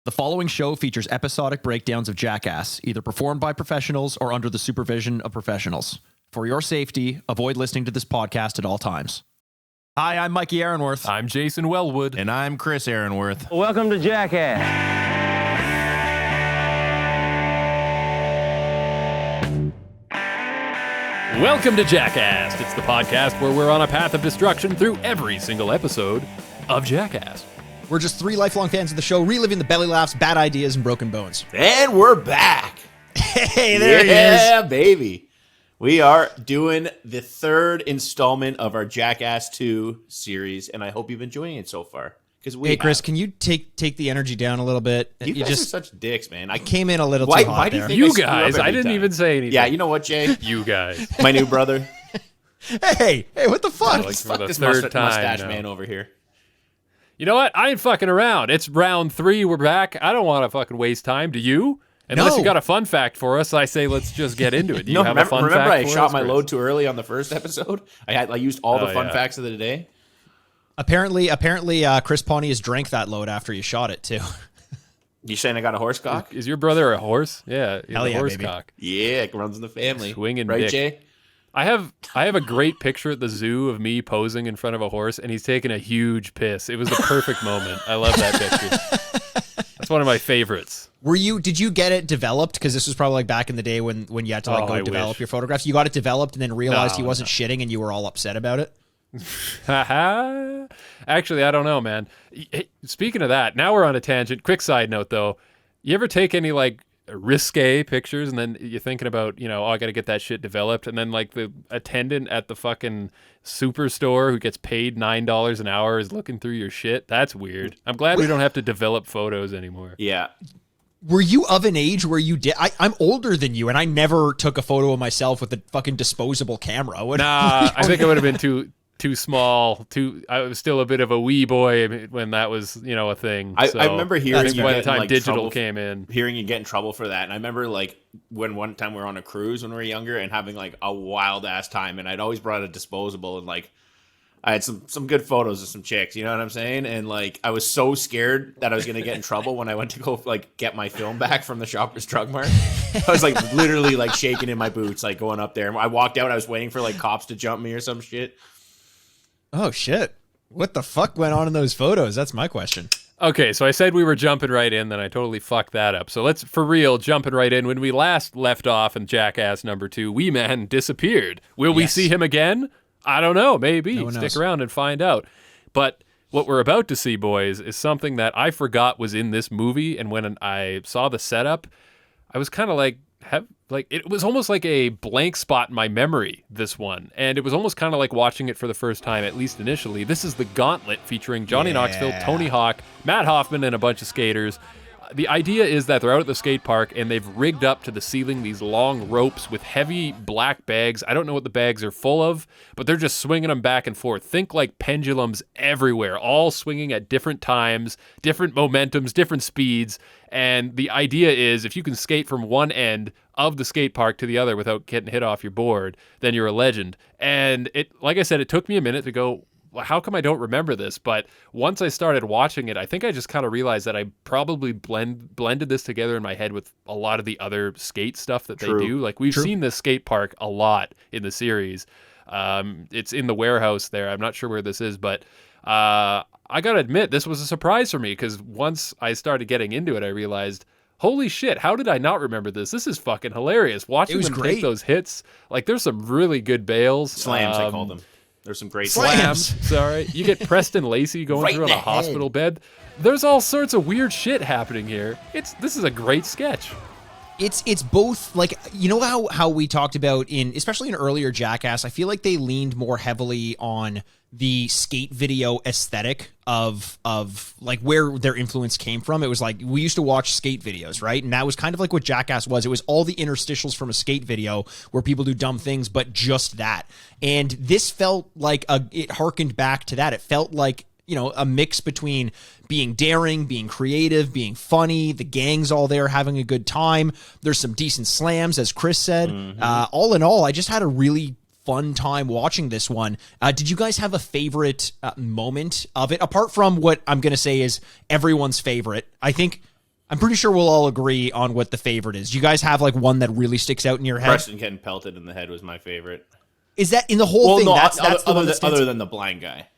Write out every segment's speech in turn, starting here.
The following show features episodic breakdowns of Jackass, either performed by professionals or under the supervision of professionals. For your safety, avoid listening to this podcast at all times. Hi, I'm Mikey Aaronworth. I'm Jason Wellwood. And I'm Chris Aaronworth. Welcome to Jackass. Welcome to Jackast. It's the podcast where we're on a path of destruction through every single episode of Jackass. We're just three lifelong fans of the show, reliving the belly laughs, bad ideas, and broken bones. And we're back. Hey, there he is. Yeah, baby. We are doing the third installment of our Jackass 2 series, and I hope you've been enjoying it so far. Hey, Chris, can you take the energy down a little bit? You guys are such dicks, man. I came in a little too hot why do you there. think You screw guys, up I every didn't time? even say anything. Yeah, you know what, Jay? You guys. My new brother. Hey, what the fuck? Like, for Fuck the this third time mustache now. man over here. You know what? I ain't fucking around. It's round 3. We're back. I don't want to fucking waste time. Do you? Unless No. you got a fun fact for us, I say let's just get into it. Do you No, have a fun remember fact I for shot us, my Chris? load too early on the first episode? I used all the Oh, fun yeah. facts of the day. Apparently, Chris Pontius drank that load after you shot it, too. You saying I got a horse cock? Is your brother a horse? Yeah, he's Hell a yeah, horse baby. cock. Yeah, it runs in the family. Swinging right, dick. Jay? I have a great picture at the zoo of me posing in front of a horse, and he's taking a huge piss. It was the perfect moment. I love that picture. That's one of my favorites. Did you get it developed? Because this was probably like back in the day when you had to Oh, go I develop wish. your photographs. You got it developed and then realized he No, wasn't shitting and you were all upset about it? Haha. Actually, I don't know, man. Hey, speaking of that, now we're on a tangent. Quick side note, though. You ever take any, like, risque pictures and then you're thinking about, I got to get that shit developed, and then, like, the attendant at the fucking superstore who gets paid $9 an hour is looking through your shit? That's weird. I'm glad we don't have to develop photos anymore. Yeah. Were you of an age where you did? I'm older than you, and I never took a photo of myself with a fucking disposable camera. Nah, I think it would have been too small. I was still a bit of a wee boy when that was, a thing. I So remember hearing that's you by get the time like, digital trouble came in. hearing you get in trouble for that. And I remember like when one time we were on a cruise when we were younger and having like a wild ass time, and I'd always brought a disposable, and like I had some good photos of some chicks, you know what I'm saying? And like I was so scared that I was gonna get in trouble when I went to go like get my film back from the Shoppers Drug Mart. I was like literally like shaking in my boots, like going up there. And I walked out, I was waiting for like cops to jump me or some shit. Oh, shit. What the fuck went on in those photos? That's my question. Okay, so I said we were jumping right in, then I totally fucked that up. So let's, for real, jumping right in. When we last left off in Jackass Number Two, Wee Man disappeared. Will we Yes. see him again? I don't know. Maybe. No one Stick knows. around and find out. But what we're about to see, boys, is something that I forgot was in this movie. And when I saw the setup, I was kind of like, it was almost like a blank spot in my memory, this one. And it was almost kind of like watching it for the first time, at least initially. This is the Gauntlet featuring Johnny Knoxville, Tony Hawk, Matt Hoffman, and a bunch of skaters. The idea is that they're out at the skate park and they've rigged up to the ceiling these long ropes with heavy black bags. I don't know what the bags are full of, but they're just swinging them back and forth. Think like pendulums everywhere, all swinging at different times, different momentums, different speeds. And the idea is if you can skate from one end of the skate park to the other without getting hit off your board, then you're a legend. And it, like I said, it took me a minute to go, well, how come I don't remember this? But once I started watching it, I think I just kind of realized that I probably blended this together in my head with a lot of the other skate stuff that True. they do. Like we've seen this skate park a lot in the series. It's in the warehouse there. I'm not sure where this is, but I got to admit, this was a surprise for me because once I started getting into it, I realized, holy shit, how did I not remember this? This is fucking hilarious. Watching was them great. take those hits, like there's some really good bails. Slams, I call them. There's some great Slams. Sorry. You get Preston Lacey going Right through on in a the hospital bed. There's all sorts of weird shit happening here. This is a great sketch. It's both, like, you know how we talked about especially in earlier Jackass, I feel like they leaned more heavily on the skate video aesthetic of like where their influence came from. It was like we used to watch skate videos, right? And that was kind of like what Jackass was. It was all the interstitials from a skate video where people do dumb things, but just that. And this felt like it harkened back to that. It felt like, a mix between being daring, being creative, being funny. The gang's all there having a good time. There's some decent slams, as Chris said. All in all, I just had a really fun time watching this one. Did you guys have a favorite moment of it? Apart from what I'm going to say is everyone's favorite. I think I'm pretty sure we'll all agree on what the favorite is. Do you guys have like one that really sticks out in your head? Preston getting pelted in the head was my favorite. Is that in the whole thing? No, That's the one other than the blind guy.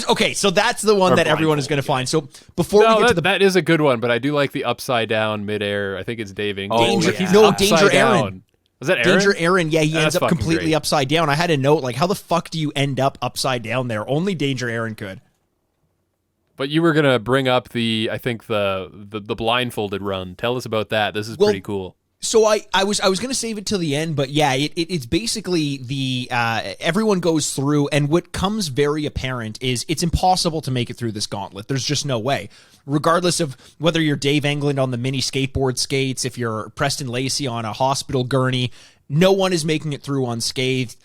Okay, so that's the one that everyone is going to find. So before we get to that is a good one, but I do like the upside down midair. I think it's Dave England. Danger Aaron. Was that Aaron? Danger Aaron, yeah, he ends up completely great. upside down. I had a note, like, how the fuck do you end up upside down there? Only Danger Aaron could. But you were going to bring up the blindfolded run. Tell us about that. This is pretty cool. So I was going to save it till the end, but yeah, it's basically the everyone goes through, and what comes very apparent is it's impossible to make it through this gauntlet. There's just no way. Regardless of whether you're Dave England on the mini skateboard skates, if you're Preston Lacey on a hospital gurney, no one is making it through unscathed.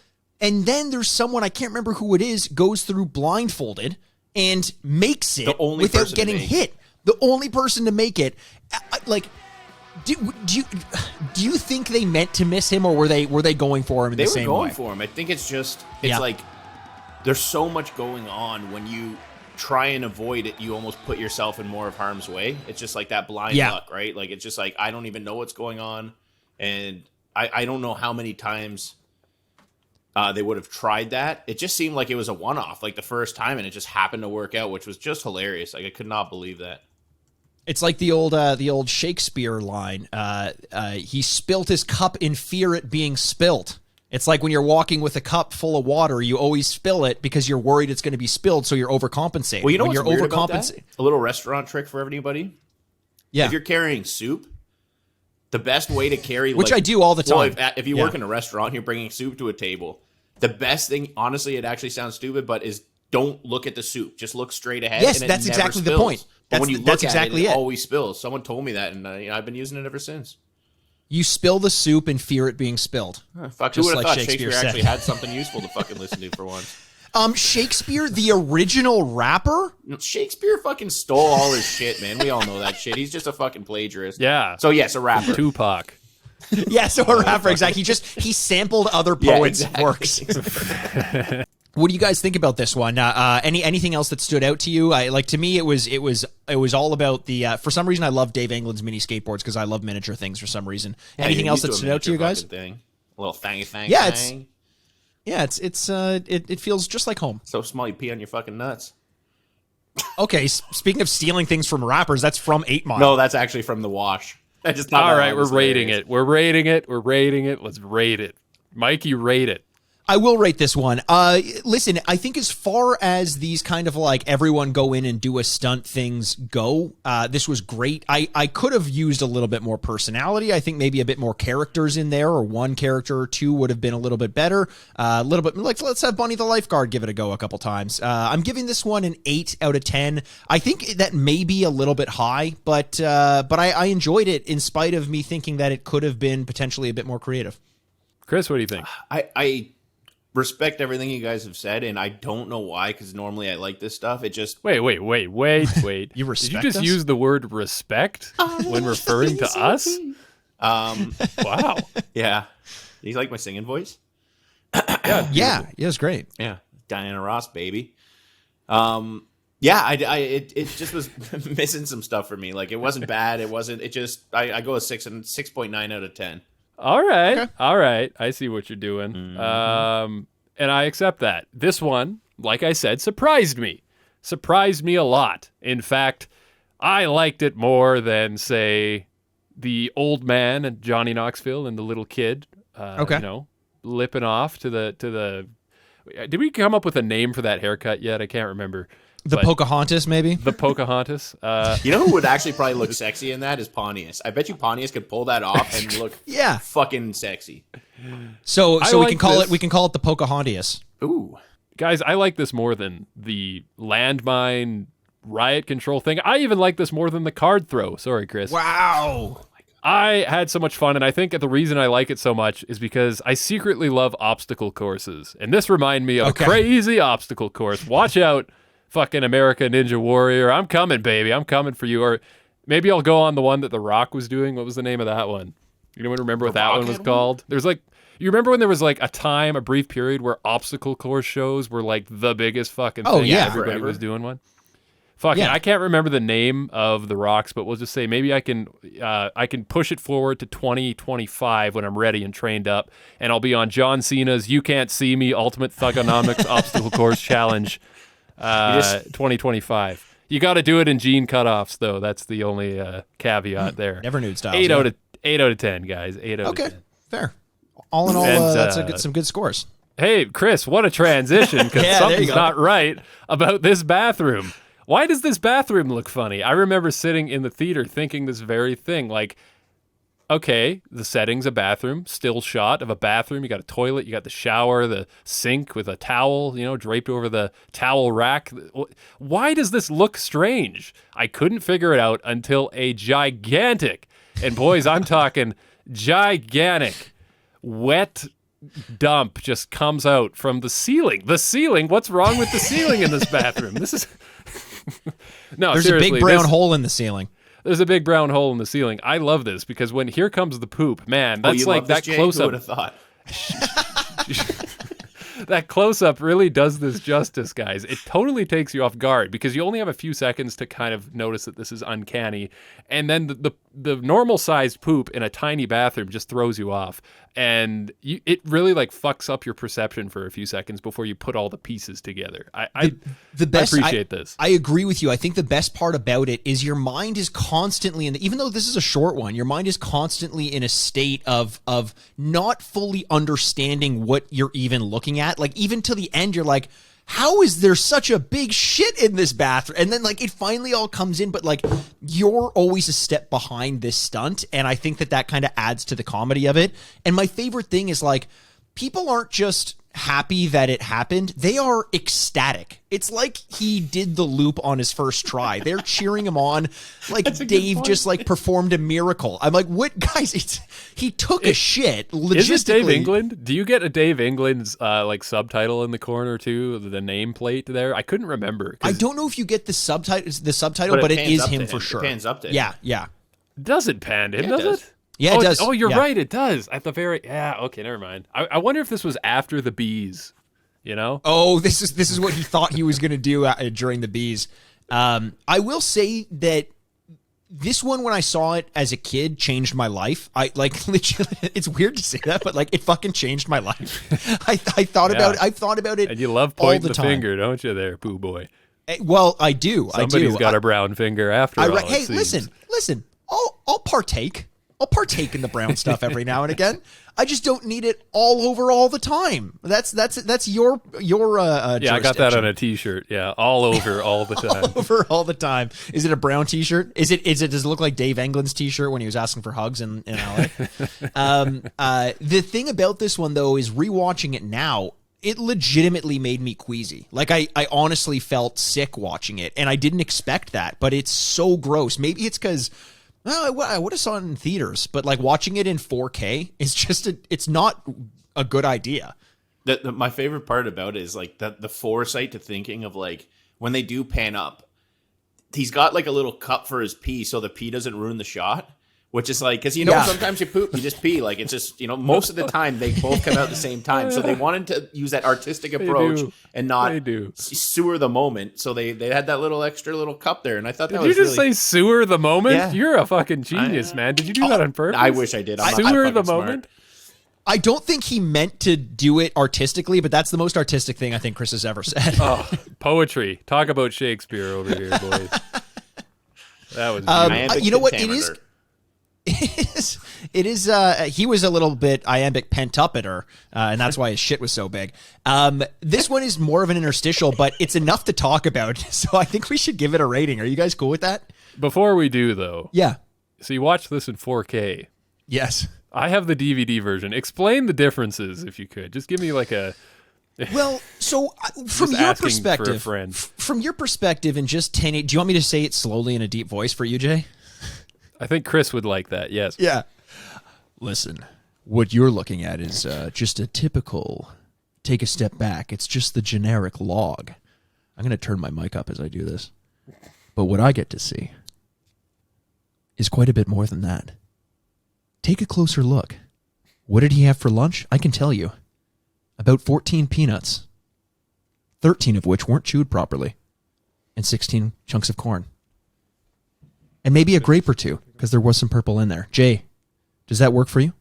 And then there's someone, I can't remember who it is, goes through blindfolded and makes it without getting hit. The only person to make it. Do you think they meant to miss him, or were they going for him in the same way? They were going for him. I think it's like there's so much going on when you try and avoid it, you almost put yourself in more of harm's way. It's just like that blind luck, right? Like it's just like I don't even know what's going on, and I don't know how many times they would have tried that. It just seemed like it was a one-off, like the first time, and it just happened to work out, which was just hilarious. Like I could not believe that. It's like the old Shakespeare line. He spilt his cup in fear it being spilt. It's like when you're walking with a cup full of water, you always spill it because you're worried it's going to be spilled, so you're overcompensating. Well, you know what's weird about that? A little restaurant trick for everybody. Yeah. If you're carrying soup, the best way to carry... Which I do all the time. Well, if you work in a restaurant, you're bringing soup to a table. The best thing, honestly, it actually sounds stupid, but is don't look at the soup. Just look straight ahead. Yes, and that's exactly the point. But when you look at it, it always spills. Someone told me that, and I've been using it ever since. You spill the soup and fear it being spilled. Fuck, who would have thought Shakespeare actually had something useful to fucking listen to for once? Shakespeare, the original rapper? Shakespeare fucking stole all his shit, man. We all know that shit. He's just a fucking plagiarist. Yeah. So, yes, a rapper. Tupac. Yeah, so a rapper, exactly. He sampled other poets' works. What do you guys think about this one? Anything else that stood out to you? To me, it was all about the. For some reason, I love Dave England's mini skateboards because I love miniature things. For some reason, anything else that stood out to you guys? A little thing. Yeah, it feels just like home. So small, you pee on your fucking nuts. Okay, speaking of stealing things from rappers, that's from 8 Mile. No, that's actually from The Wash. I just all right, we're rating it. We're rating it. Let's rate it. Mikey, rate it. I will rate this one. Listen, I think as far as these kind of like everyone go in and do a stunt things go, this was great. I could have used a little bit more personality. I think maybe a bit more characters in there, or one character or two would have been a little bit better. A little bit like, let's have Bunny the lifeguard give it a go a couple times. I'm giving this one an 8 out of 10. I think that may be a little bit high, but I enjoyed it in spite of me thinking that it could have been potentially a bit more creative. Chris, what do you think? I respect everything you guys have said, and I don't know why, because normally I like this stuff. It just... Wait. You respect Did you just use the word respect when referring to us? Wow. Yeah. Do you like my singing voice? Yeah, it was great. Yeah. Diana Ross, baby. It just was missing some stuff for me. Like, it wasn't bad. I go a 6.9 out of 10. All right. Okay. All right. I see what you're doing. Mm-hmm. And I accept that. This one, like I said, surprised me. Surprised me a lot. In fact, I liked it more than, say, the old man and Johnny Knoxville and the little kid. Lipping off to the. Did we come up with a name for that haircut yet? I can't remember. Pocahontas, maybe? The Pocahontas. You know who would actually probably look sexy in that is Pontius. I bet you Pontius could pull that off and look fucking sexy. So we can call it the Pocahontas. Ooh. Guys, I like this more than the landmine riot control thing. I even like this more than the card throw. Sorry, Chris. Wow. I had so much fun, and I think the reason I like it so much is because I secretly love obstacle courses. And this reminded me of a crazy obstacle course. Watch out. Fucking America Ninja Warrior. I'm coming, baby. I'm coming for you. Or maybe I'll go on the one that The Rock was doing. What was the name of that one? You don't remember what that one was called? There's like, you remember when there was like a brief period where obstacle course shows were like the biggest fucking thing? Yeah. Everybody Forever. was doing one. Fuck Yeah. it. I can't remember the name of the rocks, but we'll just say maybe I can push it forward to 2025 when I'm ready and trained up, and I'll be on John Cena's "You Can't See Me" Ultimate Thugonomics Obstacle Course Challenge 2025. You got to do it in gene cutoffs, though. That's the only caveat there. Never nude styles. 8 out of 10, guys. 8 out of 10. Okay, fair. All in all, that's some good scores. Hey, Chris, what a transition, because Yeah, something's not right about this bathroom. Why does this bathroom look funny? I remember sitting in the theater thinking this very thing. Like, okay, the setting's a bathroom, still shot of a bathroom. You got a toilet, you got the shower, the sink with a towel, draped over the towel rack. Why does this look strange? I couldn't figure it out until a gigantic, and boys, I'm talking gigantic, wet dump just comes out from the ceiling. The ceiling? What's wrong with the ceiling in this bathroom? This is... No, There's seriously, a big brown hole in the ceiling. There's a big brown hole in the ceiling. I love this because when Here Comes the Poop, man, that's like that close up. Who would have thought? That close up really does this justice, guys. It totally takes you off guard because you only have a few seconds to kind of notice that this is uncanny, and then the normal sized poop in a tiny bathroom just throws you off, and it really like fucks up your perception for a few seconds before you put all the pieces together. I appreciate this. I agree with you. I think the best part about it is your mind is constantly even though this is a short one, your mind is constantly in a state of not fully understanding what you're even looking at. Like even to the end, you're like, how is there such a big shit in this bathroom? And then like it finally all comes in, but like you're always a step behind this stunt. And I think that kind of adds to the comedy of it. And my favorite thing is like, people aren't just happy that it happened. They are ecstatic. It's like he did the loop on his first try. They're cheering him on like Dave just like performed a miracle. I'm like, what, guys? He took a shit. Logistically. Is this Dave England? Do you get a Dave England's like subtitle in the corner too? The nameplate there? I couldn't remember. I don't know if you get the subtitle, but it is him for sure. It pans up to him. Yeah. Does it pan him? Does it? Yeah, it does. Oh, you're Yeah. right. It does. At the very... Yeah, okay, never mind. I wonder if this was after the bees, Oh, this is what he thought he was going to do during the bees. I will say that this one, when I saw it as a kid, changed my life. I like legit. It's weird to say that, but like it fucking changed my life. I thought about it. I've thought about it. And you love pointing the time. finger, don't you there, poo boy? Well, I do. Somebody's got a brown finger after all. Hey, listen. I'll partake. I'll partake in the brown stuff every now and again. I just don't need it all over all the time. That's your Yeah, I got that on a t-shirt. Yeah, all over all the time. All over all the time. Is it a brown t-shirt? Does it look like Dave England's t-shirt when he was asking for hugs in LA? The thing about this one though is rewatching it now, it legitimately made me queasy. Like I honestly felt sick watching it, and I didn't expect that, but it's so gross. Maybe it's because I would have saw it in theaters, but like watching it in 4K is just it's not a good idea. My favorite part about it is like the foresight to thinking of like when they do pan up, he's got like a little cup for his pee so the pee doesn't ruin the shot. Which is like, because sometimes you poop, you just pee. Like it's just, most of the time they both come out at the same time. So they wanted to use that artistic approach and not sewer the moment. So they had that extra little cup there. And I thought that was Did you just say sewer the moment? Yeah. You're a fucking genius, man. Did you do that on purpose? I wish I did. I'm Sewer not the smart. moment? I don't think he meant to do it artistically, but that's the most artistic thing I think Chris has ever said. Oh, poetry. Talk about Shakespeare over here, boys. That was beautiful. You know what? It is he was a little bit iambic pentameter, and that's why his shit was so big. This one is more of an interstitial, but it's enough to talk about, so I think we should give it a rating. Are you guys cool with that? Before we do, though. Yeah. So you watch this in 4K. Yes. I have the DVD version. Explain the differences, if you could. Just give me like a... Well, so from your perspective, from your perspective in just 10, do you want me to say it slowly in a deep voice for you, Jay? I think Chris would like that, yes. Yeah. Listen, what you're looking at is just a typical take a step back. It's just the generic log. I'm going to turn my mic up as I do this. But what I get to see is quite a bit more than that. Take a closer look. What did he have for lunch? I can tell you. About 14 peanuts. 13 of which weren't chewed properly. and 16 chunks of corn. And maybe a grape or two, because there was some purple in there. Jay, does that work for you?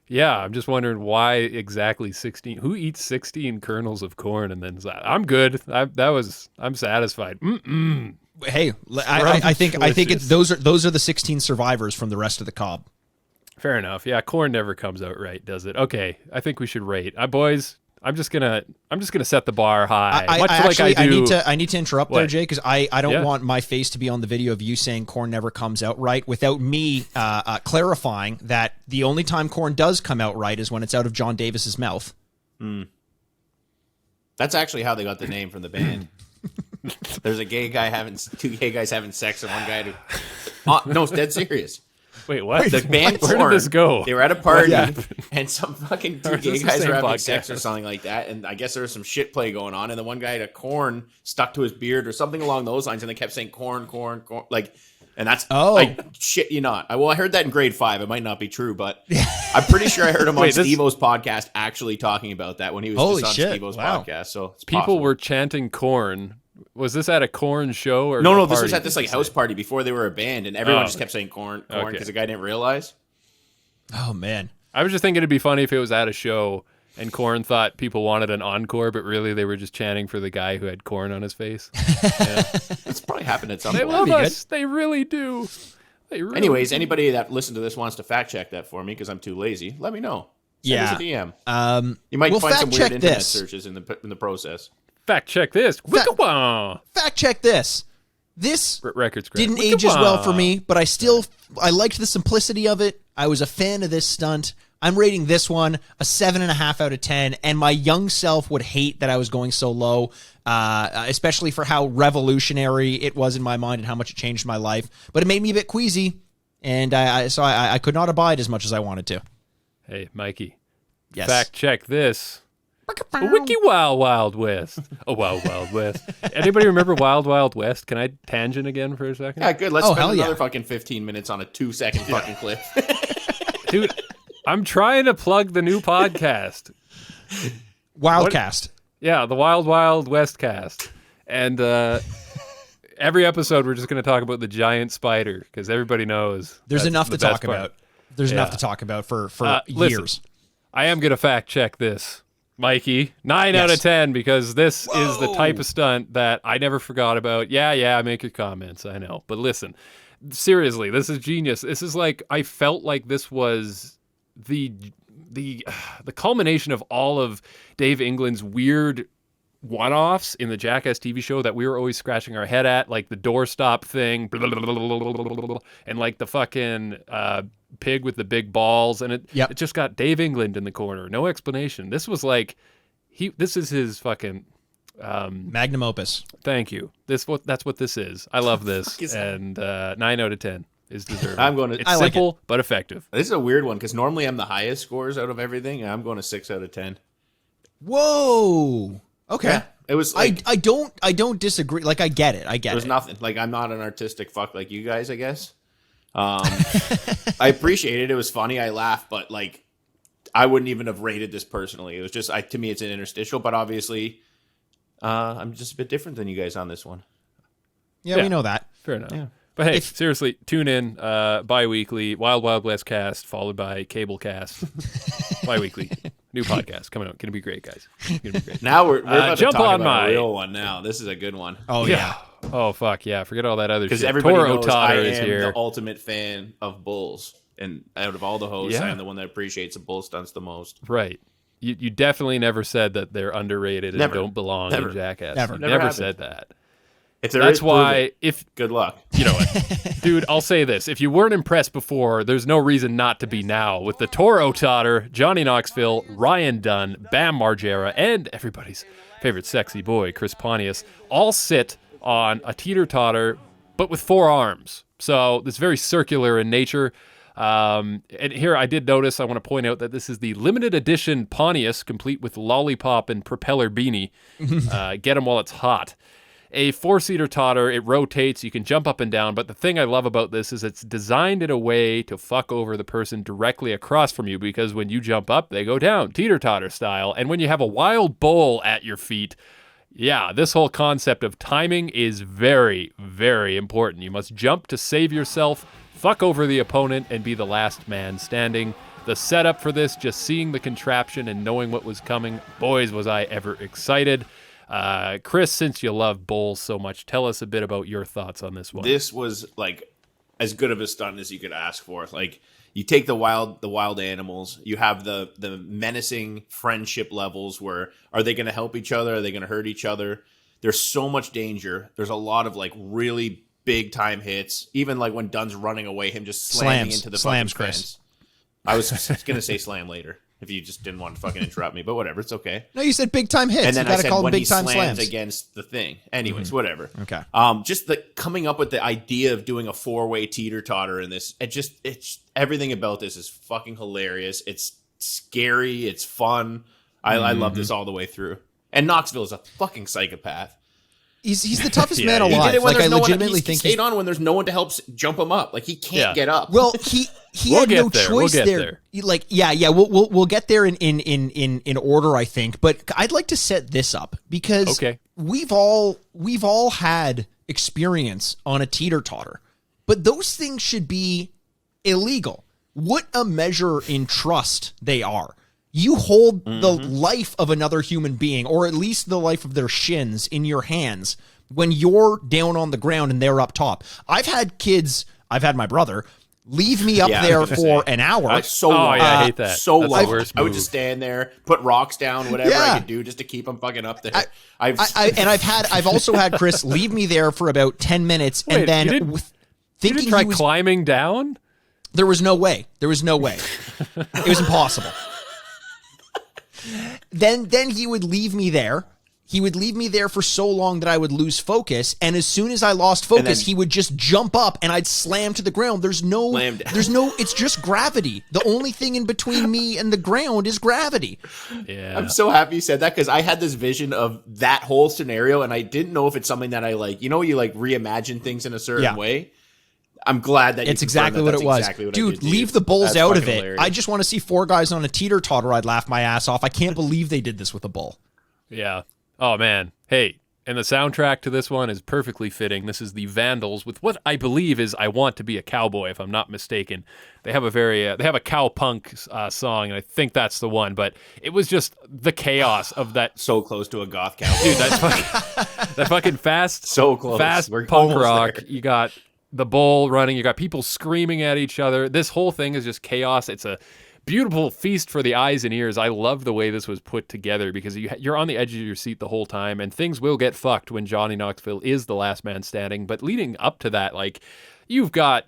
Yeah, I'm just wondering why exactly 16. Who eats 16 kernels of corn and then I'm good. I'm satisfied. Hey, I think those are the 16 survivors from the rest of the cob. Fair enough. Yeah, corn never comes out right, does it? Okay, I think we should rate. Boys, I'm just gonna set the bar high. I need to interrupt there, Jay, because I don't Yeah. want my face to be on the video of you saying corn never comes out right without me clarifying that the only time corn does come out right is when it's out of John Davis's mouth. That's actually how they got the name from the band. There's a gay guy two gay guys having sex, and one guy no, it's dead serious. Wait, what? The band Where Korn, did this go? They were at a party, and some fucking two gay this the guys same were having podcast? sex or something like that. And I guess there was some shit play going on. And the one guy had a corn stuck to his beard or something along those lines, and they kept saying corn, corn, corn. Like, and that's shit you not. I heard that in grade 5. It might not be true, but I'm pretty sure I heard him on Steve-O's podcast actually talking about that when he was just on Steve-O's podcast. So it's people possible. were chanting corn. Was this at a corn show or No, a this party? was at this house party before they were a band, and everyone just kept saying corn, corn, because the guy didn't realize. Oh man, I was just thinking it'd be funny if it was at a show and Korn thought people wanted an encore, but really they were just chanting for the guy who had corn on his face. Yeah. It's probably happened at some They point. love us. They really do. Anyways, anybody that listened to this wants to fact check that for me because I'm too lazy. Let me know. Send us a DM. You might find some weird internet searches in the process. Fact check this. Fact check this. This records didn't age as well for me, but I liked the simplicity of it. I was a fan of this stunt. I'm rating this one a 7.5 out of 10, and my young self would hate that I was going so low, especially for how revolutionary it was in my mind and how much it changed my life. But it made me a bit queasy, and so I could not abide as much as I wanted to. Hey, Mikey. Yes. Fact check this. A wiki Wild Wild West. A Wild Wild West. Anybody remember Wild Wild West? Can I tangent again for a second? Yeah, good. Let's spend another fucking 15 minutes on a 2-second fucking clip. Dude, I'm trying to plug the new podcast. Wildcast. Yeah, the Wild Wild West cast. And every episode we're just going to talk about the giant spider because everybody knows. There's enough to talk about. There's enough to talk about for years. Listen, I am going to fact check this. Mikey, 9 out of 10, because this is the type of stunt that I never forgot about. Yeah, make your comments, I know. But listen, seriously, this is genius. This is like, I felt like this was the culmination of all of Dave England's weird one-offs in the Jackass TV show that we were always scratching our head at, like the doorstop thing, and like the fucking pig with the big balls, and it just got Dave England in the corner. No explanation. This was like this is his fucking magnum opus. Thank you. That's what this is. I love this, and 9 out of 10 is deserved. It's simple but effective. This is a weird one because normally I'm the highest scores out of everything, and I'm going to 6 out of 10. Whoa. Okay. Yeah, it was. Like, I don't disagree. Like I get it. There was nothing. Like I'm not an artistic fuck like you guys, I guess. I appreciate it. It was funny. I laughed, but like, I wouldn't even have rated this personally. It was just, to me, it's an interstitial. But obviously, I'm just a bit different than you guys on this one. Yeah, we know that. Fair enough. Yeah. But hey, seriously, tune in bi-weekly, Wild Wild West cast, followed by Cable cast. Bi-weekly. New podcast coming out. Gonna be great, guys. Gonna be great. Now we're about to talk about a real one now. This is a good one. Oh, yeah. Oh, fuck, yeah. Forget all that other shit. Because everybody Tauro knows Totter I is am here. the ultimate fan of bulls. And out of all the hosts, I am the one that appreciates the bull stunts the most. Right. You definitely never said that they're underrated and don't belong in Jackass. Never said that. That's why good luck. You know what, dude? I'll say this: if you weren't impressed before, there's no reason not to be now. With the Tauro Totter, Johnny Knoxville, Ryan Dunn, Bam Margera, and everybody's favorite sexy boy, Chris Pontius, all sit on a teeter-totter, but with 4 arms. So it's very circular in nature. And here I did notice, I want to point out that this is the limited edition Pontius, complete with lollipop and propeller beanie. Get them while it's hot. A 4-seater totter, it rotates, you can jump up and down, but the thing I love about this is it's designed in a way to fuck over the person directly across from you, because when you jump up, they go down, teeter-totter style, and when you have a wild bull at your feet, Yeah, this whole concept of timing is very, very important. You must jump to save yourself, fuck over the opponent, and be the last man standing. The setup for this, just seeing the contraption and knowing what was coming, boys, was I ever excited. Chris, since you love bowls so much, tell us a bit about your thoughts on this one. This was like as good of a stunt as you could ask for. Like, you take the wild animals, you have the menacing friendship levels where are they going to help each other? Are they going to hurt each other? There's so much danger. There's a lot of like really big time hits. Even like when Dunn's running away, him just slamming into the slams, fucking Chris. fence. I was going to say slam later if you just didn't want to fucking interrupt me, but whatever, it's okay. No, you said big time hits. And then you got I to said call them when big he time slams slams against the thing. Anyways, whatever. Okay. Just the coming up with the idea of doing a 4-way teeter-totter in this, it's everything about this is fucking hilarious. It's scary. It's fun. I love this all the way through. And Knoxville is a fucking psychopath. He's the toughest Yeah, man he did alive. He did it when Like, I there's no legitimately one, think stayed on when there's no one to help jump him up. Like, he can't get up. Well, he We'll had get no there. choice We'll get there. there. Like, yeah, we'll get there in order, I think. But I'd like to set this up because Okay. we've all had experience on a teeter-totter, but those things should be illegal. What a measure in trust they are. You hold the life of another human being, or at least the life of their shins, in your hands when you're down on the ground and they're up top. I've had my brother leave me up there for an hour. I hate that. So That's long. the worst I would move. just stand there, put rocks down, whatever I could do just to keep him fucking up there. I've also had Chris leave me there for about 10 minutes, Wait, and then you didn't thinking try he was climbing down? there was no way. It was impossible. Then he would leave me there. He would leave me there for so long that I would lose focus, and as soon as I lost focus, he would just jump up and I'd slam to the ground. It's just gravity. The only thing in between me and the ground is gravity. Yeah. I'm so happy you said that because I had this vision of that whole scenario and I didn't know if it's something that I like, you like reimagine things in a certain way. I'm glad that it's exactly what it was. Dude, leave the bulls out of it. Hilarious. I just want to see 4 guys on a teeter-totter. I'd laugh my ass off. I can't believe they did this with a bull. Yeah. Oh, man. Hey, and the soundtrack to this one is perfectly fitting. This is the Vandals with what I believe is I Want to Be a Cowboy, if I'm not mistaken. They have a they have a cowpunk song, and I think that's the one, but it was just the chaos of that. So close to a goth cowboy. Dude, that fucking fast, so close. Fast We're punk almost rock. there. You got the bull running. You got people screaming at each other. This whole thing is just chaos. It's a beautiful feast for the eyes and ears. I love the way this was put together because you're on the edge of your seat the whole time, and things will get fucked when Johnny Knoxville is the last man standing. But leading up to that, like, you got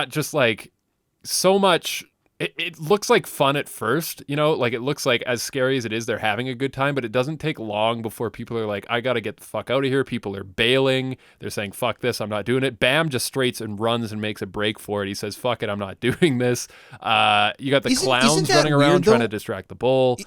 just like so much. It looks like fun at first, like it looks like as scary as it is, they're having a good time, but it doesn't take long before people are like, I got to get the fuck out of here. People are bailing. They're saying, fuck this, I'm not doing it. Bam just straights and runs and makes a break for it. He says, fuck it, I'm not doing this. You got the clowns running around trying to distract the bull.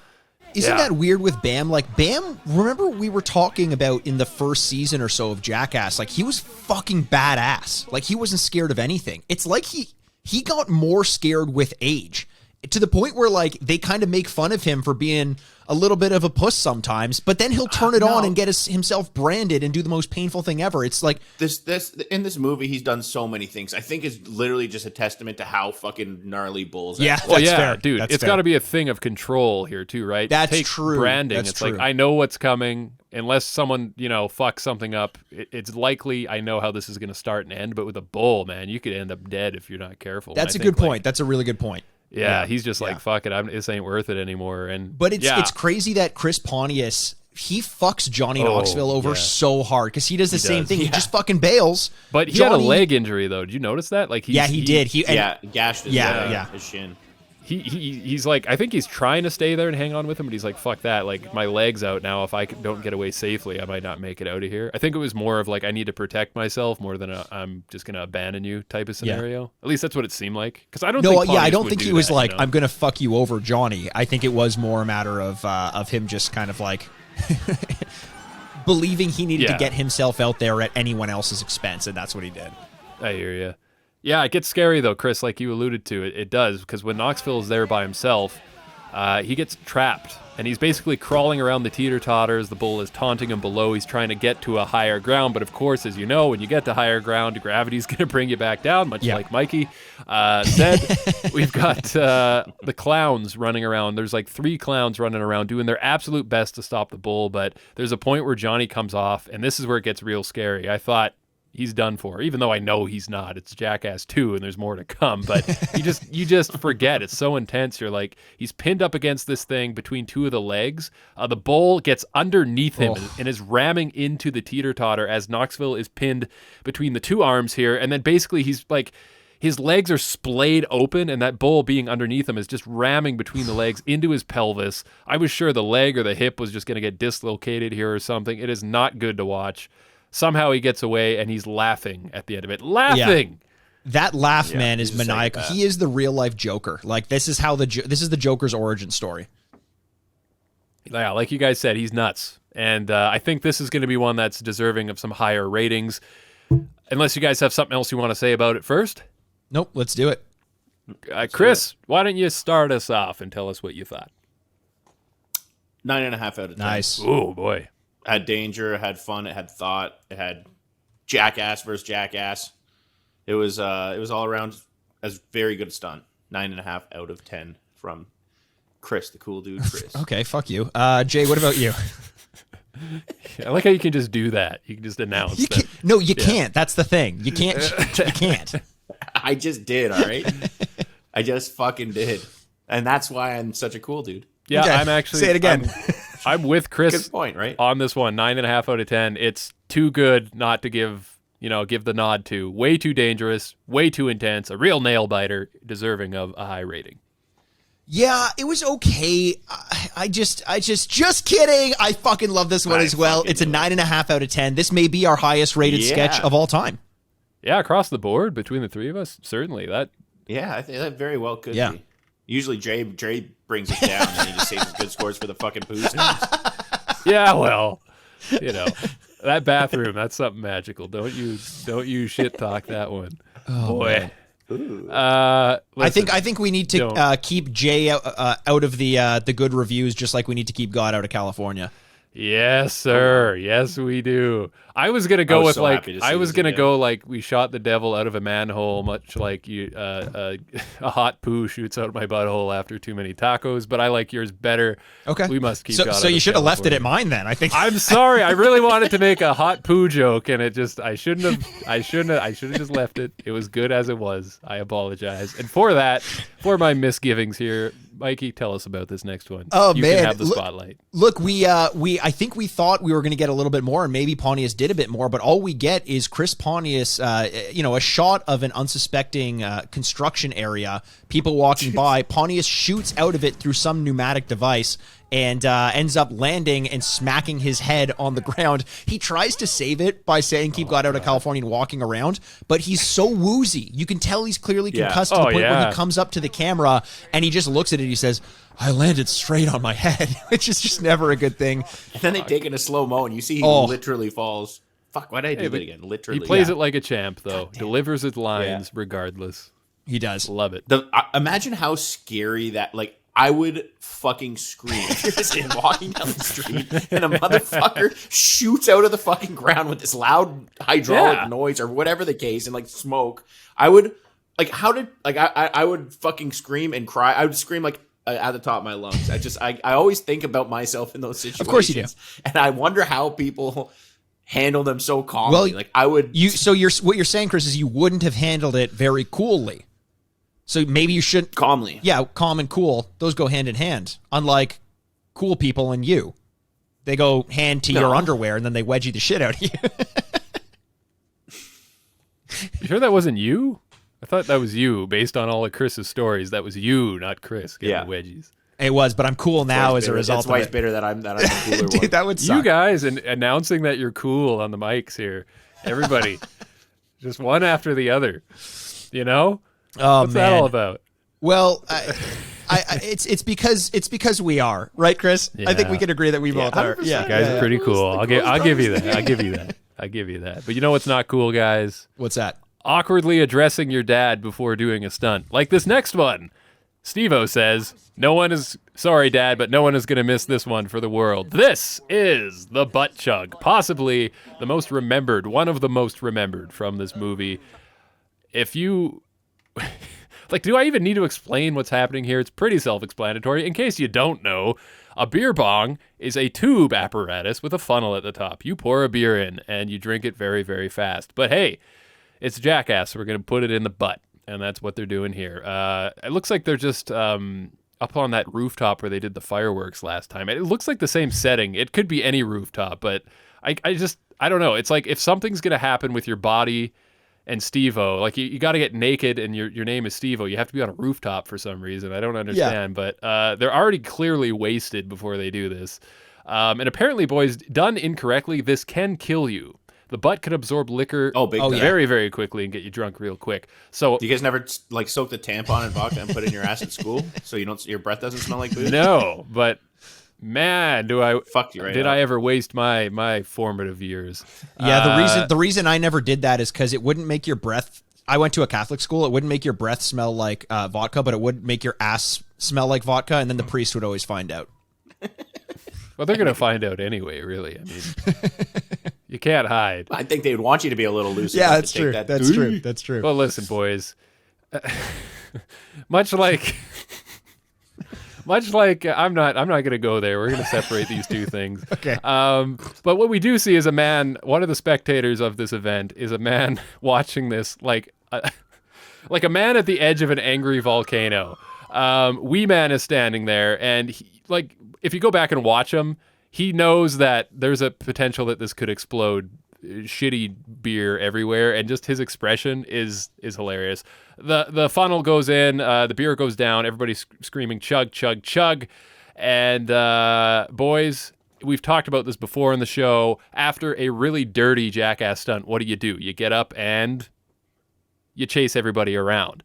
Isn't that weird with Bam? Like, Bam, remember we were talking about in the first season or so of Jackass, like, he was fucking badass. Like, he wasn't scared of anything. It's like he got more scared with age, to the point where, like, they kind of make fun of him for being a little bit of a puss sometimes, but then he'll turn it on and get himself branded and do the most painful thing ever. It's like this in this movie, he's done so many things. I think it's literally just a testament to how fucking gnarly bulls. Yeah, well, that's yeah, fair. Dude, That's it's fair. got to be a thing of control here too, right? That's Take true. Branding. That's it's true. like I know what's coming. Unless someone fucks something up, it's likely I know how this is going to start and end. But with a bull, man, you could end up dead if you're not careful. That's a good point. That's a really good point. Yeah, he's just like, fuck it, this ain't worth it anymore. But it's crazy that Chris Pontius, he fucks Johnny Knoxville over so hard because he does the same thing. He just fucking bails. But he had a leg injury though. Did you notice that? Like, he did. He gashed his his shin. He's like, I think he's trying to stay there and hang on with him, but he's like, fuck that. Like, my leg's out now. If I don't get away safely, I might not make it out of here. I think it was more of like, I need to protect myself more than I'm just going to abandon you type of scenario. Yeah. At least that's what it seemed like. Because I don't think I don't think he was like, you know? I'm going to fuck you over, Johnny. I think it was more a matter of him just kind of like believing he needed to get himself out there at anyone else's expense, and that's what he did. I hear you. Yeah, it gets scary, though, Chris, like you alluded to. It does, because when Knoxville is there by himself, he gets trapped and he's basically crawling around the teeter-totters. The bull is taunting him below. He's trying to get to a higher ground, but of course, as you know, when you get to higher ground, gravity's going to bring you back down, much like Mikey said. We've got the clowns running around. There's like 3 clowns running around doing their absolute best to stop the bull, but there's a point where Johnny comes off, and this is where it gets real scary. I thought, he's done for, even though I know he's not. It's Jackass 2 and there's more to come, but you just forget. It's so intense. You're like, he's pinned up against this thing between 2 of the legs. The bull gets underneath him and is ramming into the teeter-totter as Knoxville is pinned between the 2 arms here. And then basically he's like, his legs are splayed open, and that bull being underneath him is just ramming between the legs into his pelvis. I was sure the leg or the hip was just going to get dislocated here or something. It is not good to watch. Somehow he gets away, and he's laughing at the end of it. Laughing! Yeah. That laugh, man, is maniacal. He is the real-life Joker. Like, this is how this is the Joker's origin story. Yeah, like you guys said, he's nuts. And I think this is going to be one that's deserving of some higher ratings. Unless you guys have something else you want to say about it first? Nope, let's do it. Chris, why don't you start us off and tell us what you thought? 9.5 out of 10. Nice. Oh, boy. Had danger, it had fun, it had thought, it had Jackass versus Jackass. It was all around a very good stunt. 9.5 out of 10 from Chris, the cool dude, Chris. Okay, fuck you. Jay, what about you? I like how you can just do that. You can just announce that. No, you can't. That's the thing. You can't. You can't. I just did, all right? I just fucking did. And that's why I'm such a cool dude. Yeah, okay. I'm actually... Say it again. I'm with Chris. Good point, right? On this one, 9.5 out of 10. It's too good not to give the nod to. Way too dangerous, way too intense, a real nail biter, deserving of a high rating. Yeah, it was okay. I just kidding. I fucking love this one as well. It's a 9.5 out of 10. This may be our highest rated sketch of all time. Yeah, across the board between the 3 of us, certainly that. Yeah, I think that very well could be. Usually Dre brings it down and he just saves good scores for the fucking poos. Yeah, well, that bathroom, that's something magical. Don't you shit talk that one. Oh, boy. I think we need to keep Jay out of the good reviews, just like we need to keep God out of California. Yes, sir. Yes, we do. I was gonna go with like we shot the devil out of a manhole, much like you a hot poo shoots out my butthole after too many tacos. But I like yours better. Okay, we must keep. So you should have left it at mine then. I think. I'm sorry. I really wanted to make a hot poo joke, and I shouldn't have just left it. It was good as it was. I apologize, and for my misgivings here. Mikey, tell us about this next one. Oh, you man. Can have the spotlight. Look, I think we thought we were going to get a little bit more, and maybe Pontius did a bit more, but all we get is Chris Pontius, a shot of an unsuspecting construction area, people walking by. Pontius shoots out of it through some pneumatic device and ends up landing and smacking his head on the ground. He tries to save it by saying, keep God out of California and walking around, but he's so woozy. You can tell he's clearly concussed to the point where he comes up to the camera and he just looks at it. He says, I landed straight on my head, which is just never a good thing. And then they take it in a slow-mo and you see he literally falls. Fuck, why did I do that again? Literally. He plays it like a champ, though. Delivers his lines regardless. He does. Love it. Imagine how scary that, I would fucking scream if you're just walking down the street and a motherfucker shoots out of the fucking ground with this loud hydraulic noise or whatever the case and smoke. I would I would fucking scream and cry. I would scream at the top of my lungs. I always think about myself in those situations. Of course you do. And I wonder how people handle them so calmly. Well, I would. What you're saying, Chris, is you wouldn't have handled it very coolly. So maybe you should calmly. Yeah, calm and cool. Those go hand in hand. Unlike cool people and you. They go hand to your underwear and then they wedgie the shit out of you. You sure that wasn't you? I thought that was you based on all of Chris's stories. That was you, not Chris, getting the wedgies. It was, but I'm cool now as a result of it. That's why it's bitter that I'm the cooler Dude, one. That would suck. You guys announcing that you're cool on the mics here. Everybody. Just one after the other. Oh, What's that all about? Well, it's because we are, right, Chris? Yeah. I think we can agree that we both are. Yeah, you guys are pretty cool. I'll give you that. I give you that. But you know what's not cool, guys? What's that? Awkwardly addressing your dad before doing a stunt, like this next one. Steve-O says, sorry, Dad, but no one is going to miss this one for the world. This is the Butt Chug, possibly the most remembered, one of the most remembered from this movie. If you... Like, do I even need to explain what's happening here? It's pretty self-explanatory. In case you don't know, a beer bong is a tube apparatus with a funnel at the top. You pour a beer in, and you drink it very, very fast. But hey, it's Jackass, so we're going to put it in the butt, and that's what they're doing here. It looks like they're just up on that rooftop where they did the fireworks last time. It looks like the same setting. It could be any rooftop, but I don't know. It's like if something's going to happen with your body and Steve-O, like you got to get naked and your name is Steve-O, you have to be on a rooftop for some reason. I don't understand, but they're already clearly wasted before they do this. And apparently, boys, done incorrectly, this can kill you. The butt can absorb liquor very, very quickly and get you drunk real quick. So, do you guys never like soak the tampon in vodka and put it in your ass at school so your breath doesn't smell like booze? No, but man, did I ever waste my formative years? Yeah, the reason I never did that is because it wouldn't make your breath. I went to a Catholic school. It wouldn't make your breath smell like vodka, but it would make your ass smell like vodka, and then the priest would always find out. Well, they're going to find out anyway, really. I mean, you can't hide. I think they would want you to be a little loose. Yeah, that's true. That's true. Well, listen, boys. Much like I'm not going to go there. We're going to separate these two things. Okay. But what we do see is a man. One of the spectators of this event is a man watching this like a man at the edge of an angry volcano. Wee Man is standing there, and if you go back and watch him, he knows that there's a potential that this could explode. Shitty beer everywhere, and just his expression is hilarious. The funnel goes in, the beer goes down, everybody's screaming chug, chug, chug. And boys, we've talked about this before in the show. After a really dirty Jackass stunt, what do? You get up and you chase everybody around.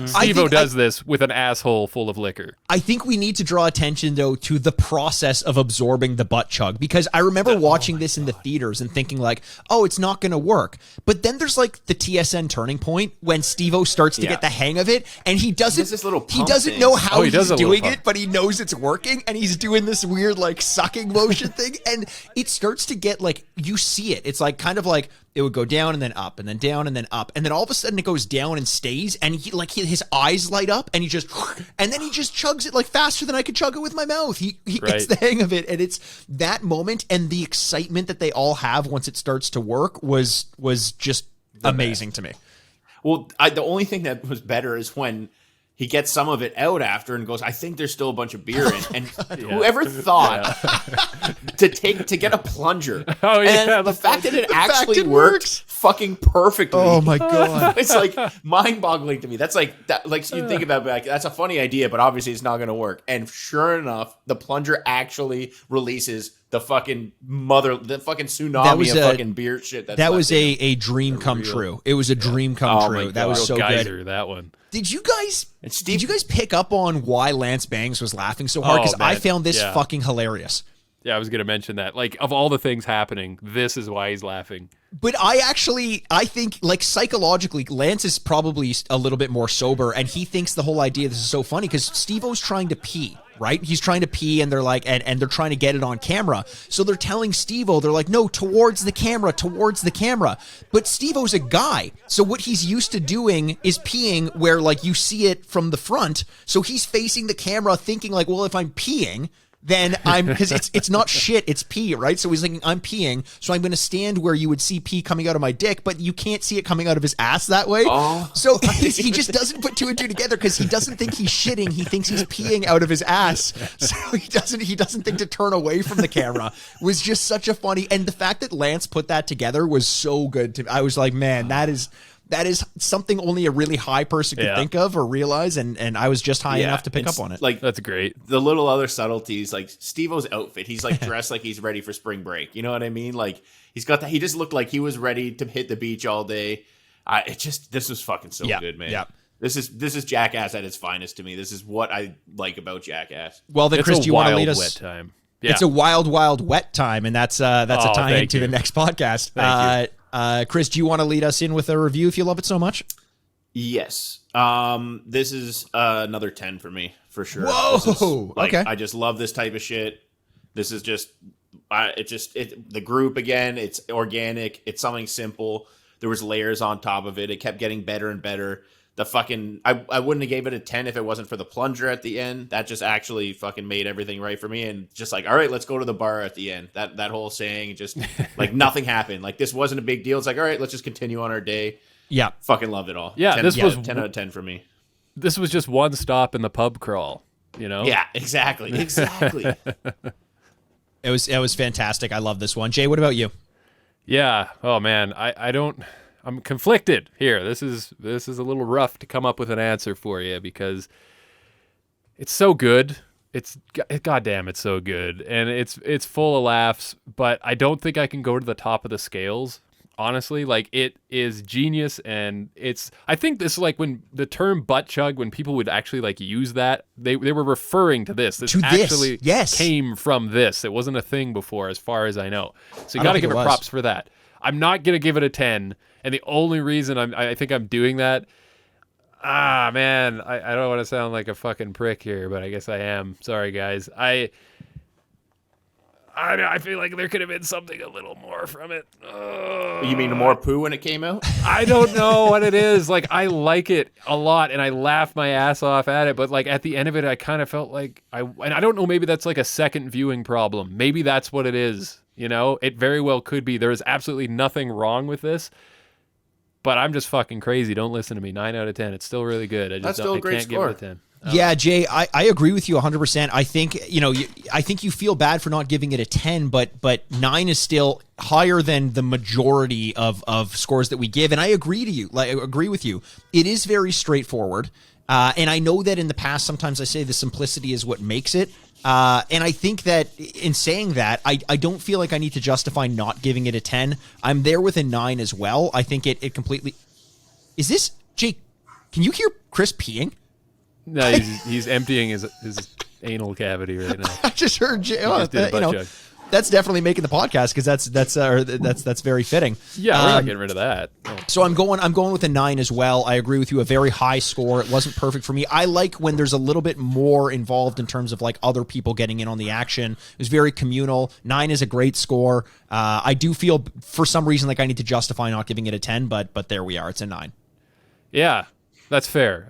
Steve-O does this with an asshole full of liquor. I think we need to draw attention, though, to the process of absorbing the butt chug, because I remember watching this in the theaters and thinking like, oh, it's not going to work. But then there's like the TSN turning point when Steve-O starts to get the hang of it, and he doesn't know how he's doing it, but he knows it's working, and he's doing this weird like sucking motion thing, and it starts to get like, you see it. It's like kind of like, it would go down and then up and then down and then up. And then all of a sudden it goes down and stays. And his eyes light up and he just chugs it like faster than I could chug it with my mouth. He gets the hang of it. And it's that moment and the excitement that they all have once it starts to work was just amazing to me. Well, the only thing that was better is when he gets some of it out after and goes, I think there's still a bunch of beer in. And whoever thought to get a plunger. Oh, yeah. And the fact that it actually works fucking perfectly. Oh, my God. It's like mind-boggling to me. That's like, that. Like you think about it, like, that's a funny idea, but obviously it's not going to work. And sure enough, the plunger actually releases the fucking tsunami of fucking beer shit. That was a dream come true. It was a dream come true. That was so good. That one. Did you guys pick up on why Lance Bangs was laughing so hard? Because I found this fucking hilarious. Yeah, I was going to mention that. Like, of all the things happening, this is why he's laughing. But I think, like, psychologically, Lance is probably a little bit more sober, and he thinks the whole idea of this is so funny because Steve-O's trying to pee, right? He's trying to pee, and they're like, and they're trying to get it on camera. So they're telling Steve-O, they're like, no, towards the camera. But Steve-O's a guy, so what he's used to doing is peeing where, like, you see it from the front. So he's facing the camera thinking, like, well, if I'm peeing, then because it's not shit, it's pee, right? So he's thinking, I'm peeing, so I'm going to stand where you would see pee coming out of my dick, but you can't see it coming out of his ass that way. Oh. So he just doesn't put two and two together because he doesn't think he's shitting. He thinks he's peeing out of his ass. So he doesn't think to turn away from the camera. Was just such a funny, and the fact that Lance put that together was so good to me. I was like, man, that is something only a really high person could think of or realize, and I was just high enough to pick up on it. Like, that's great. The little other subtleties, like Steve-O's outfit, he's like dressed like he's ready for spring break. You know what I mean? Like he's got that. He just looked like he was ready to hit the beach all day. This was fucking so good, man. Yeah. This is Jackass at its finest to me. This is what I like about Jackass. Well, then, Chris, do you want to lead us? Wet time. Yeah. It's a wild, wild wet time, and that's a tie into the next podcast. Thank you. Chris, do you want to lead us in with a review if you love it so much? Yes. This is another 10 for me, for sure. Whoa! Okay. I just love this type of shit. This is just, the group again, it's organic. It's something simple. There was layers on top of it. It kept getting better and better. I wouldn't have gave it a 10 if it wasn't for the plunger at the end. That just actually fucking made everything right for me. And just like, all right, let's go to the bar at the end. That whole saying, just like nothing happened. Like this wasn't a big deal. It's like, all right, let's just continue on our day. Yeah. Fucking loved it all. Yeah, 10, this was 10 out of 10 for me. This was just one stop in the pub crawl, you know? Yeah, exactly. It was fantastic. I love this one. Jay, what about you? Yeah. Oh man, I'm conflicted here. This is a little rough to come up with an answer for you because it's so good. It's goddamn, it's so good, and it's full of laughs. But I don't think I can go to the top of the scales. Honestly, like it is genius, and I think this is like when the term butt chug, when people would actually like use that, they were referring to this. This actually came from this. It wasn't a thing before, as far as I know. So you got to give it props for that. I'm not gonna give it a 10, and the only reason I think I'm doing that, man, I don't want to sound like a fucking prick here, but I guess I am. Sorry, guys. I feel like there could have been something a little more from it. You mean more poo when it came out? I don't know what it is. Like, I like it a lot, and I laughed my ass off at it. But like at the end of it, I kind of felt like and I don't know. Maybe that's like a second viewing problem. Maybe that's what it is. You know, it very well could be. There is absolutely nothing wrong with this. But I'm just fucking crazy. Don't listen to me. 9 out of 10. It's still really good. I That's still a great can't score. give it a 10. Yeah, Jay, I agree with you 100%. I think, I think you feel bad for not giving it a 10, but 9 is still higher than the majority of scores that we give. And I agree with you. It is very straightforward. And I know that in the past, sometimes I say the simplicity is what makes it. And I think that in saying that, I don't feel like I need to justify not giving it a 10. I'm there with a 9 as well. I think it completely... Is this... Jake, can you hear Chris peeing? No, he's emptying his anal cavity right now. I just heard Jay... Chug. That's definitely making the podcast because that's very fitting. Yeah, we're not getting rid of that. Oh. So I'm going with a 9 as well. I agree with you. A very high score. It wasn't perfect for me. I like when there's a little bit more involved in terms of like other people getting in on the action. It was very communal. 9 is a great score. I do feel for some reason like I need to justify not giving it a 10, but there we are. It's a 9. Yeah, that's fair.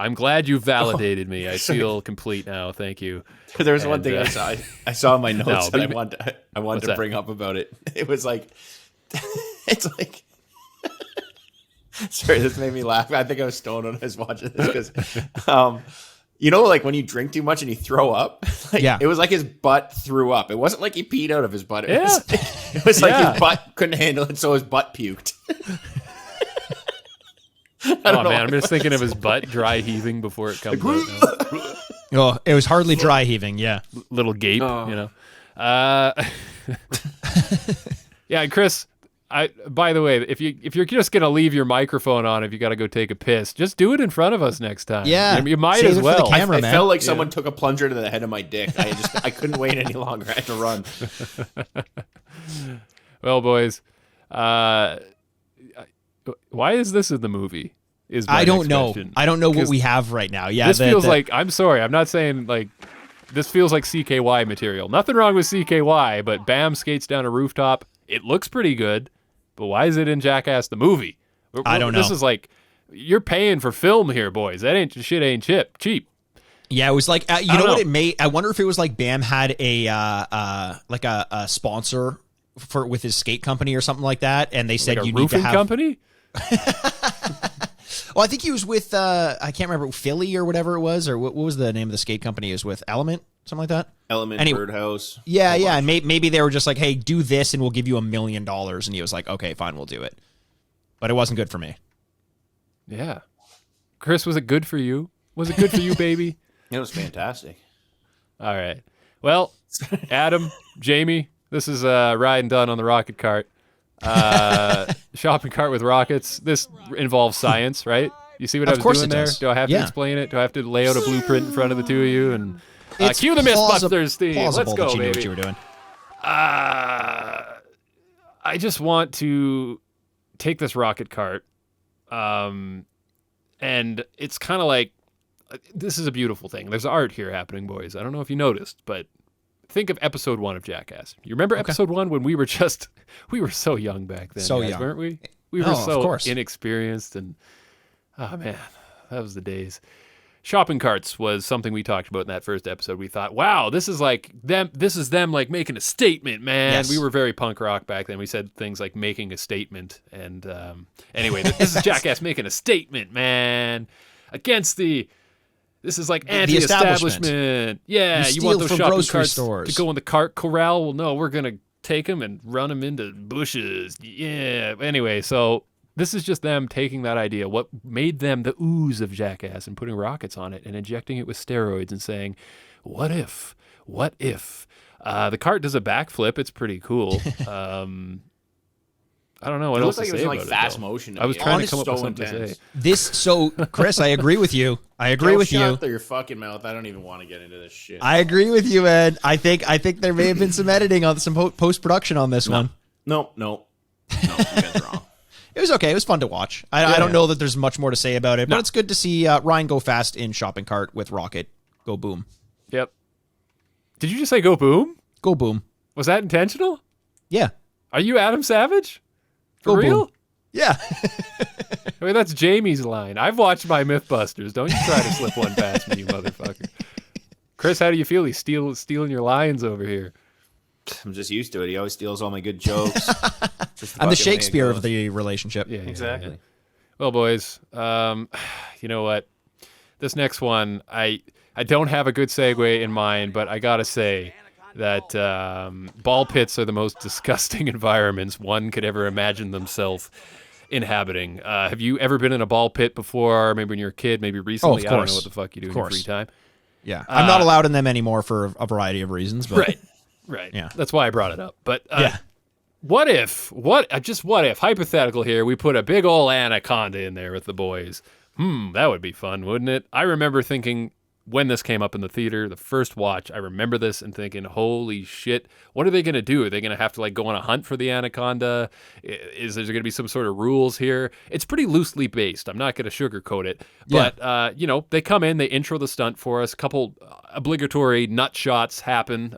I'm glad you validated me. I feel complete now. Thank you. There was one thing I saw in my notes No, that I wanted to bring up about it. It was like, it's like, sorry, this made me laugh. I think I was stoned when I was watching this because, like when you drink too much and you throw up, it was like his butt threw up. It wasn't like he peed out of his butt. It was like his butt couldn't handle it, so his butt puked. Oh man, I'm just thinking of his butt dry heaving before it comes out. Oh, it was hardly dry heaving. Yeah, little gape, you know. Yeah, Chris. By the way, if you're just gonna leave your microphone on, if you got to go take a piss, just do it in front of us next time. Yeah, you might save as it well. for the camera, It man. felt like someone took a plunger to the head of my dick. I couldn't wait any longer. I had to run. Well, boys, why is this in the movie? I don't know. I don't know what we have right now. Yeah, this feels like, I'm sorry, I'm not saying like, this feels like CKY material. Nothing wrong with CKY, but Bam skates down a rooftop. It looks pretty good, but why is it in Jackass the movie? I don't know. This is like, you're paying for film here, boys. That ain't cheap. Yeah, it was like you know what it made. I wonder if it was like Bam had a sponsor with his skate company or something like that, and they said like you need to have company. Well, I think he was with I can't remember, Philly or whatever it was, or what was the name of the skate company he was with? Element, something like that. Element, Birdhouse. Yeah. Maybe they were just like, hey, do this and we'll give you $1 million, and he was like, okay, fine, we'll do it. But it wasn't good for me. Yeah, Chris, was it good for you? Was it good for you, baby? It was fantastic. All right. Well, Adam, Jamie, this is Ride and Dunn on the rocket cart. Shopping cart with rockets. This involves science, right? You see what I was doing there? Do I have to explain it? Do I have to lay out a blueprint in front of the two of you and cue the Mythbusters theme? Let's go, baby. What you were doing. I just want to take this rocket cart And it's kind of like, this is a beautiful thing. There's art here happening, boys. I don't know if you noticed, but think of episode 1 of Jackass. You remember episode 1 when we were so young back then, So guys, young. weren't we? We were so of course. inexperienced, and oh man, that was the days. Shopping carts was something we talked about in that first episode. We thought, wow, this is like them. This is them like making a statement, man. Yes. We were very punk rock back then. We said things like making a statement. And anyway, this is Jackass making a statement, man, against the. This is like anti-establishment. Yeah, You you want steal those from shopping grocery carts stores. to go in the cart corral? Well, no, we're gonna take them and run them into bushes. Yeah. Anyway, so. This is just them taking that idea, what made them the ooze of Jackass, and putting rockets on it and injecting it with steroids and saying, what if? What if? The cart does a backflip. It's pretty cool. I don't know what It else looks like to it was say in like about fast it, though. motion. To I was me. trying to It's come up with so something to intense. say. So Chris, I agree with you. I agree with you. Shut your fucking mouth. I don't even want to get into this shit. I agree with you, Ed. I think there may have been some editing on some post production on this one. No, you guys are wrong. It was okay. It was fun to watch. I don't know that there's much more to say about it, but it's good to see Ryan go fast in shopping cart with Rocket. Go boom. Yep. Did you just say go boom? Go boom. Was that intentional? Yeah. Are you Adam Savage? For Go real? boom. Yeah. I mean, that's Jamie's line. I've watched my Mythbusters. Don't you try to slip one past me, you motherfucker. Chris, how do you feel? He's stealing your lines over here. I'm just used to it. He always steals all my good jokes. I'm the Shakespeare of the relationship. Yeah, Exactly. yeah. Well, boys, you know what? This next one, I don't have a good segue in mind, but I gotta say that ball pits are the most disgusting environments one could ever imagine themselves inhabiting. Have you ever been in a ball pit before? Maybe when you were a kid, maybe recently. of I don't know course. what the fuck you do in your free time. Yeah. I'm not allowed in them anymore for a variety of reasons. But Right. Yeah. That's why I brought it up. But yeah. what if, hypothetical here, we put a big old anaconda in there with the boys? That would be fun, wouldn't it? I remember thinking when this came up in the theater, the first watch, I remember this and thinking, holy shit, what are they going to do? Are they going to have to like go on a hunt for the anaconda? Is there going to be some sort of rules here? It's pretty loosely based. I'm not going to sugarcoat it. But, they come in, they intro the stunt for us. A couple obligatory nut shots happen,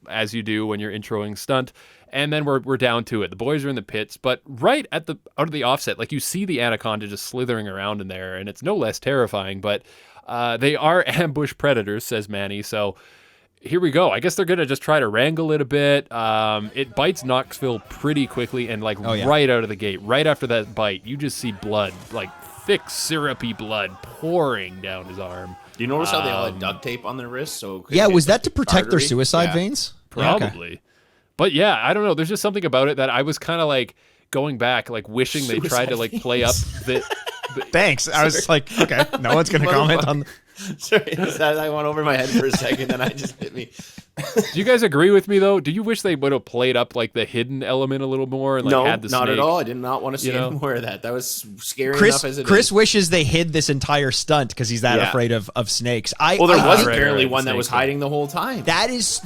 as you do when you're introing stunt. And then we're down to it. The boys are in the pits, but right out of the offset, like you see the anaconda just slithering around in there, and it's no less terrifying, but they are ambush predators, says Manny. So here we go. I guess they're going to just try to wrangle it a bit. It bites Knoxville pretty quickly, and right out of the gate, right after that bite, you just see blood, like thick, syrupy blood pouring down his arm. Do you notice how they all had duct tape on their wrists? So Was that to protect their suicide veins? Probably. Okay. But yeah, I don't know. There's just something about it that I was kind of like going back, like wishing they tried to like play up the Thanks. I was like, okay, no one's going to comment on. Sorry, that went over my head for a second, and I just hit me. Do you guys agree with me though? Do you wish they would have played up like the hidden element a little more and like had the not snake? at all. I did not want to see any more of that. That was scary enough as it Chris is. wishes they hid this entire stunt because he's that afraid of snakes. There was right, apparently right, one that snake was thing. hiding the whole time. That is,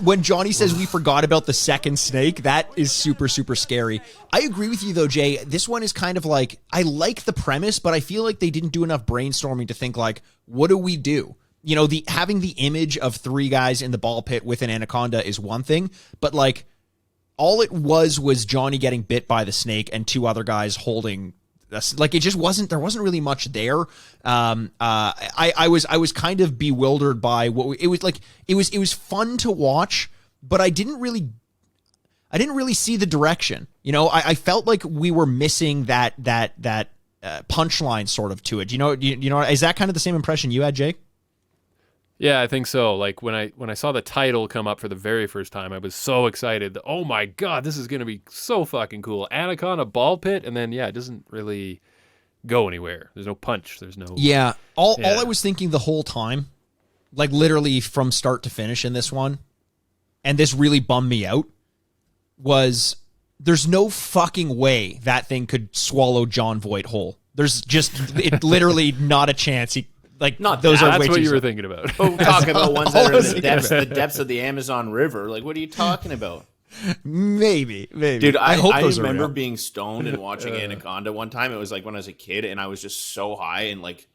when Johnny says we forgot about the second snake, that is super, super scary. I agree with you, though, Jay. This one is kind of like, I like the premise, but I feel like they didn't do enough brainstorming to think, like, what do we do? You know, having the image of 3 guys in the ball pit with an anaconda is one thing, but, like, all it was Johnny getting bit by the snake and 2 other guys holding us. Like, it just wasn't, there wasn't really much there. I was kind of bewildered by what it was like. It was fun to watch, but I didn't really see the direction. You know, I felt like we were missing that punchline sort of to it. You know, is that kind of the same impression you had, Jake? Yeah, I think so. Like when I saw the title come up for the very first time, I was so excited. Oh my god, this is going to be so fucking cool. Anaconda ball pit, and then it doesn't really go anywhere. There's no punch. There's no All I was thinking the whole time, like literally from start to finish in this one, and this really bummed me out, was there's no fucking way that thing could swallow John Voight whole. There's just literally not a chance. That's what you were thinking about. Talking about ones that are in the depths of the Amazon River. Like, what are you talking about? Maybe. Dude, I hope those are remember real. being stoned and watching Anaconda one time. It was like when I was a kid, and I was just so high, and like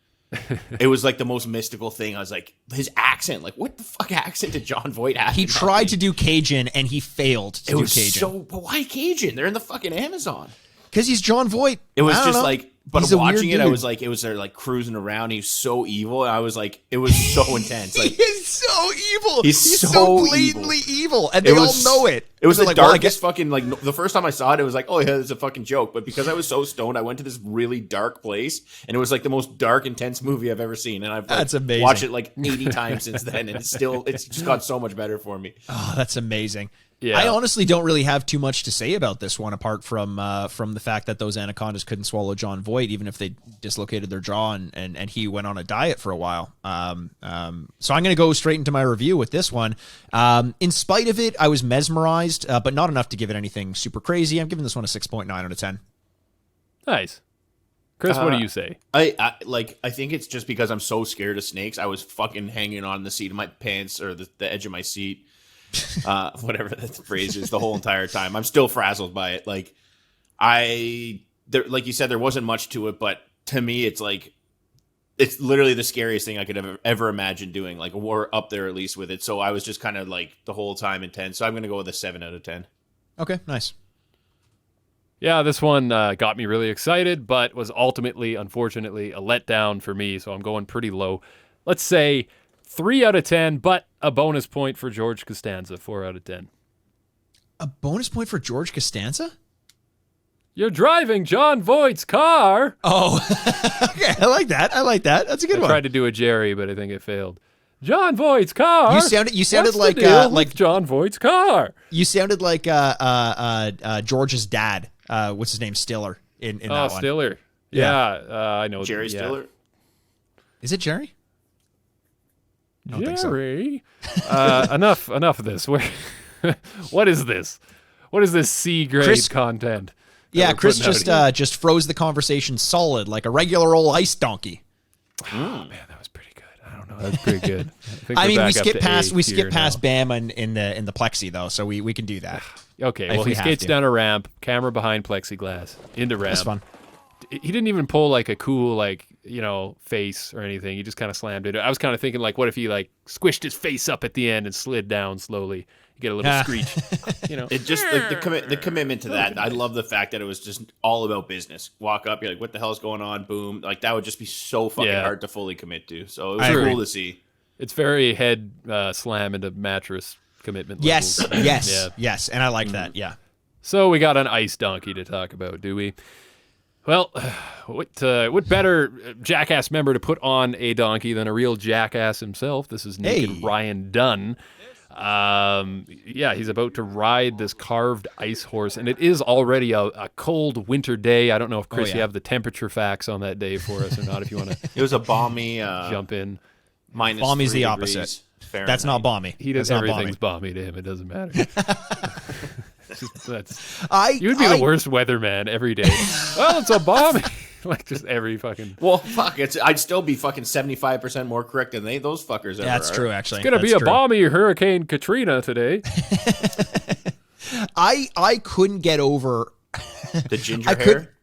it was like the most mystical thing. I was like, his accent, like what the fuck accent did John Voight have? He tried to do Cajun and he failed to do Cajun. But why Cajun? They're in the fucking Amazon. Because he's John Voight. It was just like, but He's a watching weird it, I dude. was like, it was there like cruising around. He was so evil. And I was like, it was so intense. Like, He is so evil. He's so so blatantly evil. And they all know it. It was They're the like, well, I darkest guess- fucking, like, the first time I saw it, it was like, oh, yeah, it's a fucking joke. But because I was so stoned, I went to this really dark place, and it was like the most dark, intense movie I've ever seen. And I've That's amazing. watched it like 80 times since then, and it's just got so much better for me. Oh, that's amazing. Yeah. I honestly don't really have too much to say about this one, apart from the fact that those anacondas couldn't swallow John Voight, even if they dislocated their jaw, and he went on a diet for a while. So I'm going to go straight into my review with this one. In spite of it, I was mesmerized, but not enough to give it anything super crazy. I'm giving this one a 6.9 out of 10. Nice. Chris, what do you say? I think it's just because I'm so scared of snakes. I was fucking hanging on the seat of my pants or the edge of my seat. Whatever that phrase is, the whole entire time. I'm still frazzled by it. Like like you said, there wasn't much to it, but to me, it's like it's literally the scariest thing I could ever imagine doing. Like we're up there at least with it. So I was just kind of like the whole time intense. So I'm gonna go with a 7 out of 10. Okay, nice. Yeah, this one got me really excited, but was ultimately, unfortunately, a letdown for me. So I'm going pretty low. Let's say 3 out of 10, but a bonus point for George Costanza, 4 out of 10. A bonus point for George Costanza? You're driving John Voight's car. Oh, okay. I like that. That's a good I one. tried to do a Jerry, but I think it failed. John Voight's car. You sounded What's the deal with John Voight's car. You sounded like George's dad. What's his name? Stiller in that one. Stiller. Yeah, I know. Jerry Stiller. Is it Jerry? I don't think so. Jerry. Enough of this. What is this? What is this C-grade content? Yeah, we're Chris putting out here? just froze the conversation solid like a regular old ice donkey. Oh man, that was pretty good. I don't know, that was pretty good. I mean, we skip skip past Bam in the plexi though, so we can do that. Okay, if well, we he have skates to. down a ramp, camera behind plexiglass, into ramp. That's fun. He didn't even pull like a cool face or anything. He just kind of slammed it. I was kind of thinking like, what if he like squished his face up at the end and slid down slowly? You get a little screech. It just like the commitment to that. I love the fact that it was just all about business. Walk up, you're like, what the hell's going on? Boom. Like that would just be so fucking hard to fully commit to. So it was cool to see. It's very head slam into mattress commitment. Yes, levels. yes, and I like that. Yeah. So we got an ice donkey to talk about, do we? Well, what better Jackass member to put on a donkey than a real jackass himself? This is naked Ryan Dunn. He's about to ride this carved ice horse, and it is already a cold winter day. I don't know if Chris, you have the temperature facts on that day for us or not. If you want to, it was a balmy jump in. Minus Balmy's the 3 opposite. degrees Fahrenheit. That's not balmy. He does That's not everything's balmy to him. It doesn't matter. You would be the worst weatherman every day. Well, it's a balmy. Like just every fucking. Well, fuck. I'd still be fucking 75% more correct than those fuckers ever That's are. true, actually. It's gonna be a balmy Hurricane Katrina today. I couldn't get over the ginger hair.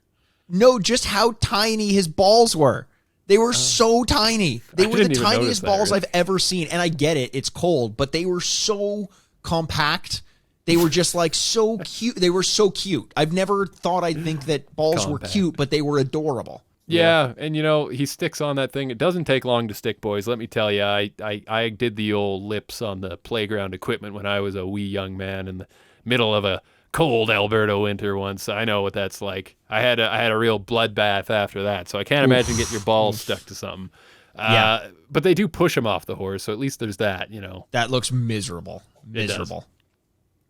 No, just how tiny his balls were. They were so tiny. They were the tiniest balls I've ever seen. And I get it, it's cold, but they were so compact. They were just like so cute. They were so cute. I've never thought I'd think that balls were cute, but they were adorable. Yeah, and he sticks on that thing. It doesn't take long to stick, boys. Let me tell you, I did the old lips on the playground equipment when I was a wee young man in the middle of a cold Alberta winter once. I know what that's like. I had a real bloodbath after that, so I can't imagine getting your balls stuck to something. But they do push him off the horse, so at least there's that. That looks miserable.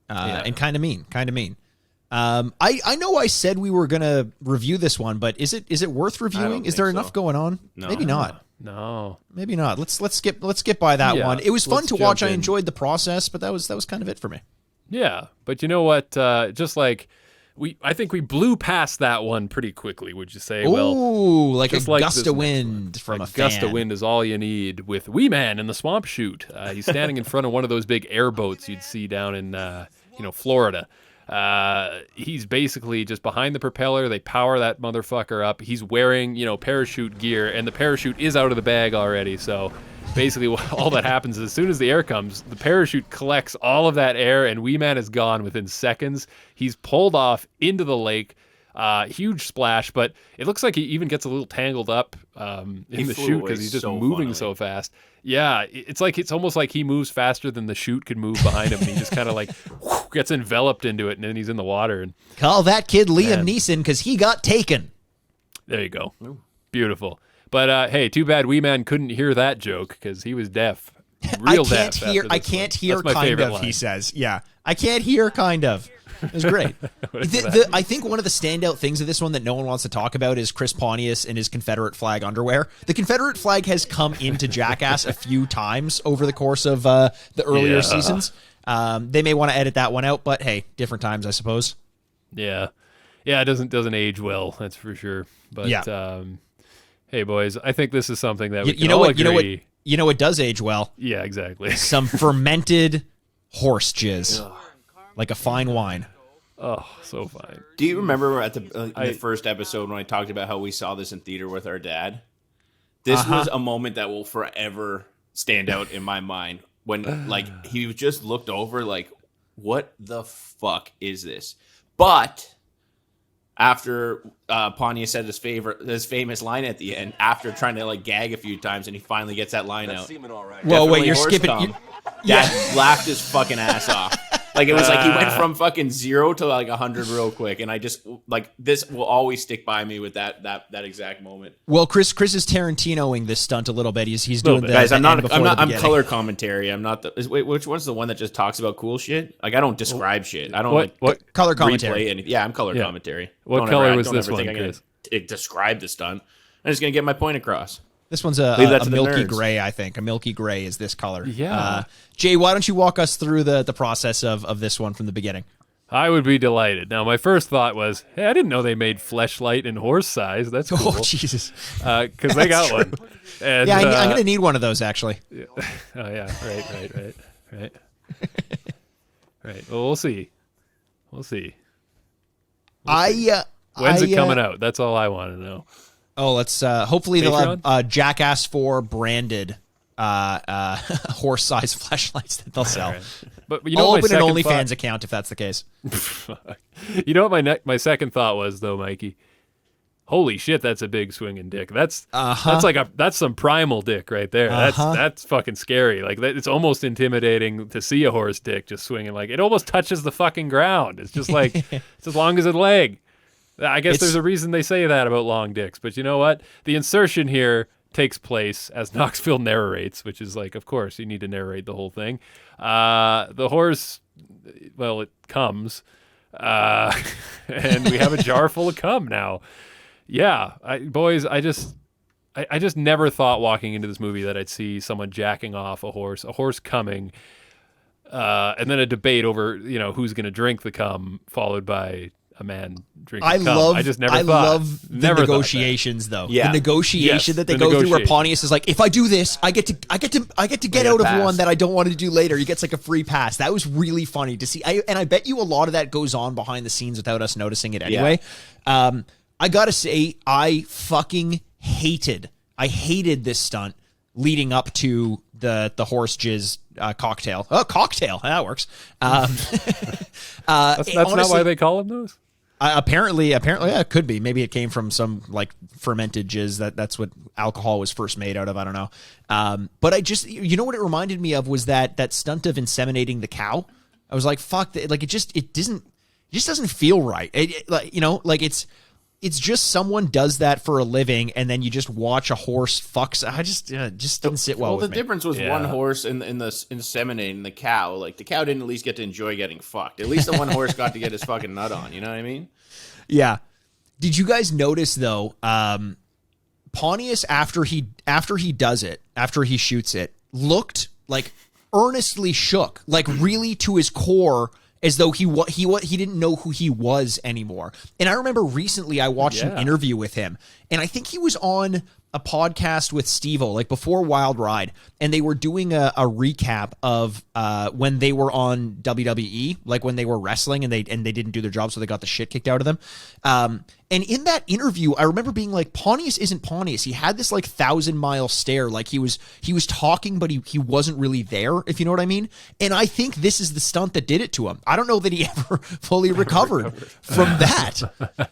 And kind of mean. I know I said we were gonna review this one, but is it worth reviewing? Is there enough going on? No. Maybe not. No, maybe not. Let's skip by that one. It was fun to watch. I enjoyed the process, but that was kind of it for me. Yeah, but you know what? Just like I think we blew past that one pretty quickly. Would you say? Ooh, like a like gust of wind from a fan. Gust of wind is all you need with Wee Man in the swamp chute. He's standing in front of one of those big airboats you'd see down in Florida. He's basically just behind the propeller. They power that motherfucker up. He's wearing, parachute gear, and the parachute is out of the bag already. So basically all that happens is as soon as the air comes, the parachute collects all of that air, and Wee Man is gone within seconds. He's pulled off into the lake. Huge splash, but it looks like he even gets a little tangled up in the chute because he's just moving so fast. Yeah, it's almost like he moves faster than the chute could move behind him, and he just kind of gets enveloped into it, and then he's in the water. And call that kid Liam Neeson because he got taken. There you go. Ooh. Beautiful. But hey, too bad Wee Man couldn't hear that joke because he was deaf. Real deaf. I can't hear kind of, he says. Yeah, I can't hear kind of. It was great. I think one of the standout things of this one that no one wants to talk about is Chris Pontius and his Confederate flag underwear. The Confederate flag has come into Jackass a few times over the course of the earlier seasons. They may want to edit that one out, but hey, different times, I suppose. Yeah, it doesn't age well, that's for sure. But hey, boys, I think this is something that we can all agree. You know what does age well? Yeah, exactly. Some fermented horse jizz. Like a fine wine. Oh, so fine. Do you remember at the first episode when I talked about how we saw this in theater with our dad? This was a moment that will forever stand out in my mind. When he just looked over what the fuck is this? But after Pontius said his famous line at the end, after trying to gag a few times, and he finally gets that line out. Well, wait, you're skipping. Dad laughed his fucking ass off. It was he went from fucking 0 to 100 real quick, and I just this will always stick by me with that exact moment. Well, Chris is Tarantinoing this stunt a little bit. He's doing the guys. I'm I'm color commentary. I'm not the. Wait, which one's the one that just talks about cool shit? I don't describe shit. I don't what color commentary. I'm color commentary. What color was this one, Chris? Describe the stunt. I'm just gonna get my point across. This one's a milky gray, I think. A milky gray is this color. Yeah. Jay, why don't you walk us through the process of this one from the beginning? I would be delighted. Now, my first thought was, hey, I didn't know they made fleshlight in horse size. That's cool. Oh, Jesus. Because they got one. And, I'm going to need one of those, actually. Yeah. Oh, yeah. Right. Right. Well, we'll see. When's it coming out? That's all I want to know. Oh, let's hopefully Patreon? They'll have Jackass 4 branded horse-sized flashlights that they'll sell. Right. But I'll open an OnlyFans account if that's the case. You know what my second thought was though, Mikey? Holy shit, that's a big swinging dick. That's some primal dick right there. That's fucking scary. It's almost intimidating to see a horse dick just swinging. It almost touches the fucking ground. It's just it's as long as a leg. I guess there's a reason they say that about long dicks, but you know what? The insertion here takes place as Knoxville narrates, which is of course, you need to narrate the whole thing. The horse, well, it comes, and we have a jar full of cum now. Yeah, boys, I just never thought walking into this movie that I'd see someone jacking off a horse coming, and then a debate over who's going to drink the cum, followed by a man drinking cum. I love the negotiations though. Yeah. The negotiation that they go through where Pontius is if I do this, I get to get out of one that I don't want to do later. He gets a free pass. That was really funny to see. And I bet you a lot of that goes on behind the scenes without us noticing it anyway. Yeah. I gotta say, I fucking hated this stunt leading up to the horse jizz cocktail. Oh, cocktail. That works. That's honestly, not why they call them those? Apparently, yeah, it could be. Maybe it came from some fermented jizz. That's what alcohol was first made out of. I don't know. But I just, what it reminded me of was that stunt of inseminating the cow. I was like, fuck, it just doesn't feel right. It's just someone does that for a living, and then you just watch a horse fucks. I just didn't sit well with me. The difference was one horse in the inseminating the cow. The cow didn't at least get to enjoy getting fucked. At least the one horse got to get his fucking nut on. You know what I mean? Yeah. Did you guys notice though? Pontius after he does it, after he shoots it, looked earnestly shook, really to his core. As though he didn't know who he was anymore. And I remember recently I watched an interview with him, and I think he was on a podcast with Steve-O, like before Wild Ride, and they were doing a recap of when they were on WWE, like when they were wrestling and they didn't do their job, so they got the shit kicked out of them. And in that interview, I remember being like, Pontius isn't Pontius. He had this like 1,000-mile stare, like he was talking, but he wasn't really there, if you know what I mean. And I think this is the stunt that did it to him. I don't know that he ever fully recovered from that.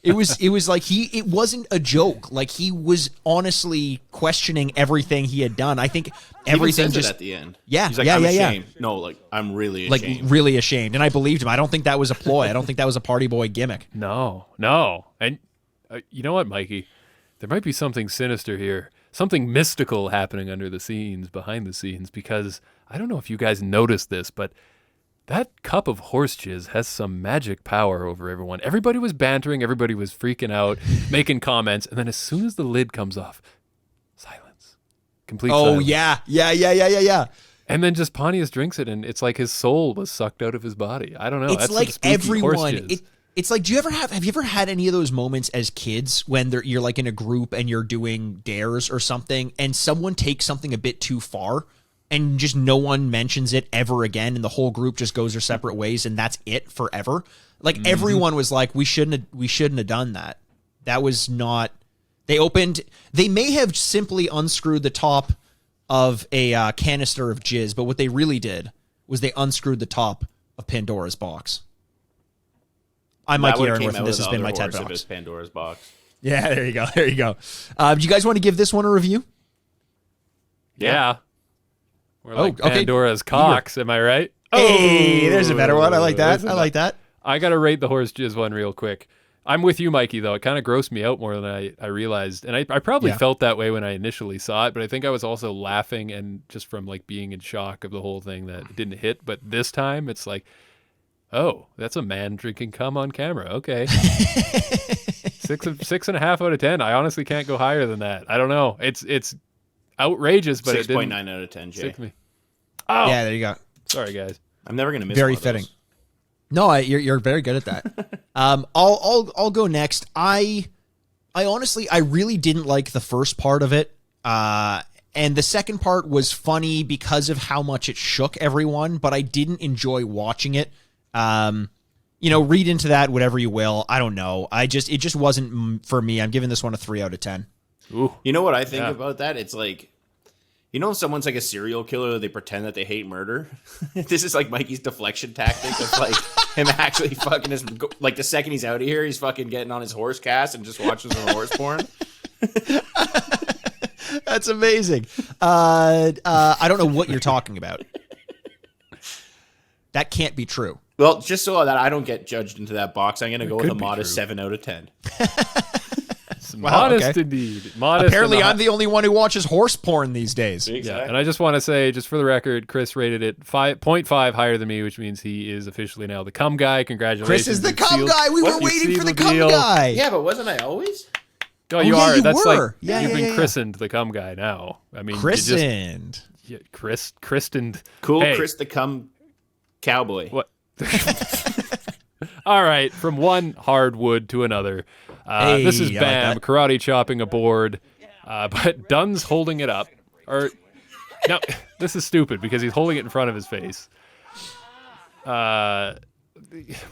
It was like it wasn't a joke. Like he was honestly questioning everything he had done. I think everything just just at the end. Yeah, he's like, I'm ashamed. No, like I'm really ashamed. Like really ashamed. And I believed him. I don't think that was a ploy. I don't think that was a party boy gimmick. No. And you know what, Mikey? There might be something sinister here, something mystical happening under the scenes, behind the scenes, because I don't know if you guys noticed this, but that cup of horse jizz has some magic power over everyone. Everybody was bantering, everybody was freaking out, making comments, and then as soon as the lid comes off, silence. Complete silence. Oh, yeah. And then just Pontius drinks it, and it's like his soul was sucked out of his body. I don't know. It's That's like some spooky horse everyone. jizz. It's like, have you ever had any of those moments as kids when you're like in a group and you're doing dares or something, and someone takes something a bit too far, and just no one mentions it ever again, and the whole group just goes their separate ways, and that's it forever? Like everyone was like, we shouldn't have done that. That was not. They may have simply unscrewed the top of a canister of jizz, but what they really did was they unscrewed the top of Pandora's box. I'm Mikey Aaronworth, and this has been my TED Box. Pandora's box. Yeah, there you go. Do you guys want to give this one a review? Yeah. We're like Pandora's cocks, am I right? Hey, there's a better one. I like that. I got to rate the horse jizz one real quick. I'm with you, Mikey, though. It kind of grossed me out more than I realized. And I probably felt that way when I initially saw it, but I think I was also laughing and just from like being in shock of the whole thing that it didn't hit. But this time it's like, oh, that's a man drinking cum on camera. Okay. 6.5 out of 10. I honestly can't go higher than that. I don't know. It's outrageous, but 6.9 out of 10, Jay. Oh, yeah, there you go. Sorry, guys. I'm never gonna miss. Very fitting. No, you're very good at that. I'll go next. I honestly really didn't like the first part of it. And the second part was funny because of how much it shook everyone, but I didn't enjoy watching it. Read into that whatever you will. I don't know. It just wasn't for me. I'm giving this one a 3 out of 10. Ooh. You know what I think about that? It's like, if someone's like a serial killer, they pretend that they hate murder. This is like Mikey's deflection tactic of like him actually fucking like the second he's out of here, he's fucking getting on his horse cast and just watching some horse porn. That's amazing. I don't know what you're talking about. That can't be true. Well, just so that I don't get judged into that box, I'm going to go with a modest 7 out of 10. Modest indeed. Modest. Apparently, I'm the only one who watches horse porn these days. Exactly. Yeah, and I just want to say, just for the record, Chris rated it 5.5 higher than me, which means he is officially now the cum guy. Congratulations. Chris is the cum guy. We were waiting for the cum guy. Yeah, but wasn't I always? Oh, you are. You That's were. like you've been christened the cum guy now. I mean, christened. Christened. Cool, hey. Chris the cum cowboy. What? All right, from one hardwood to another. This is Bam karate chopping a board, but Dunn's holding it up. No, this is stupid because he's holding it in front of his face. What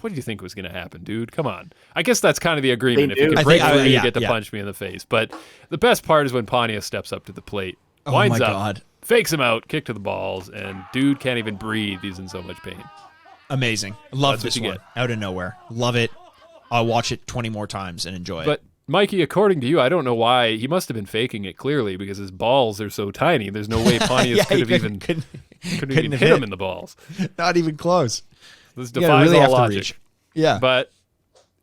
do you think was going to happen, dude? Come on. I guess that's kind of the agreement. If you can break through, you get to punch me in the face. But the best part is when Pontius steps up to the plate, winds up, fakes him out, kick to the balls, and dude can't even breathe. He's in so much pain. Amazing. Love this one. Out of nowhere. Love it. I'll watch it 20 more times and enjoy it. But Mikey, according to you, I don't know why. He must have been faking it clearly because his balls are so tiny. There's no way Pontius could have even hit him in the balls. Not even close. This defies all logic. Yeah. But,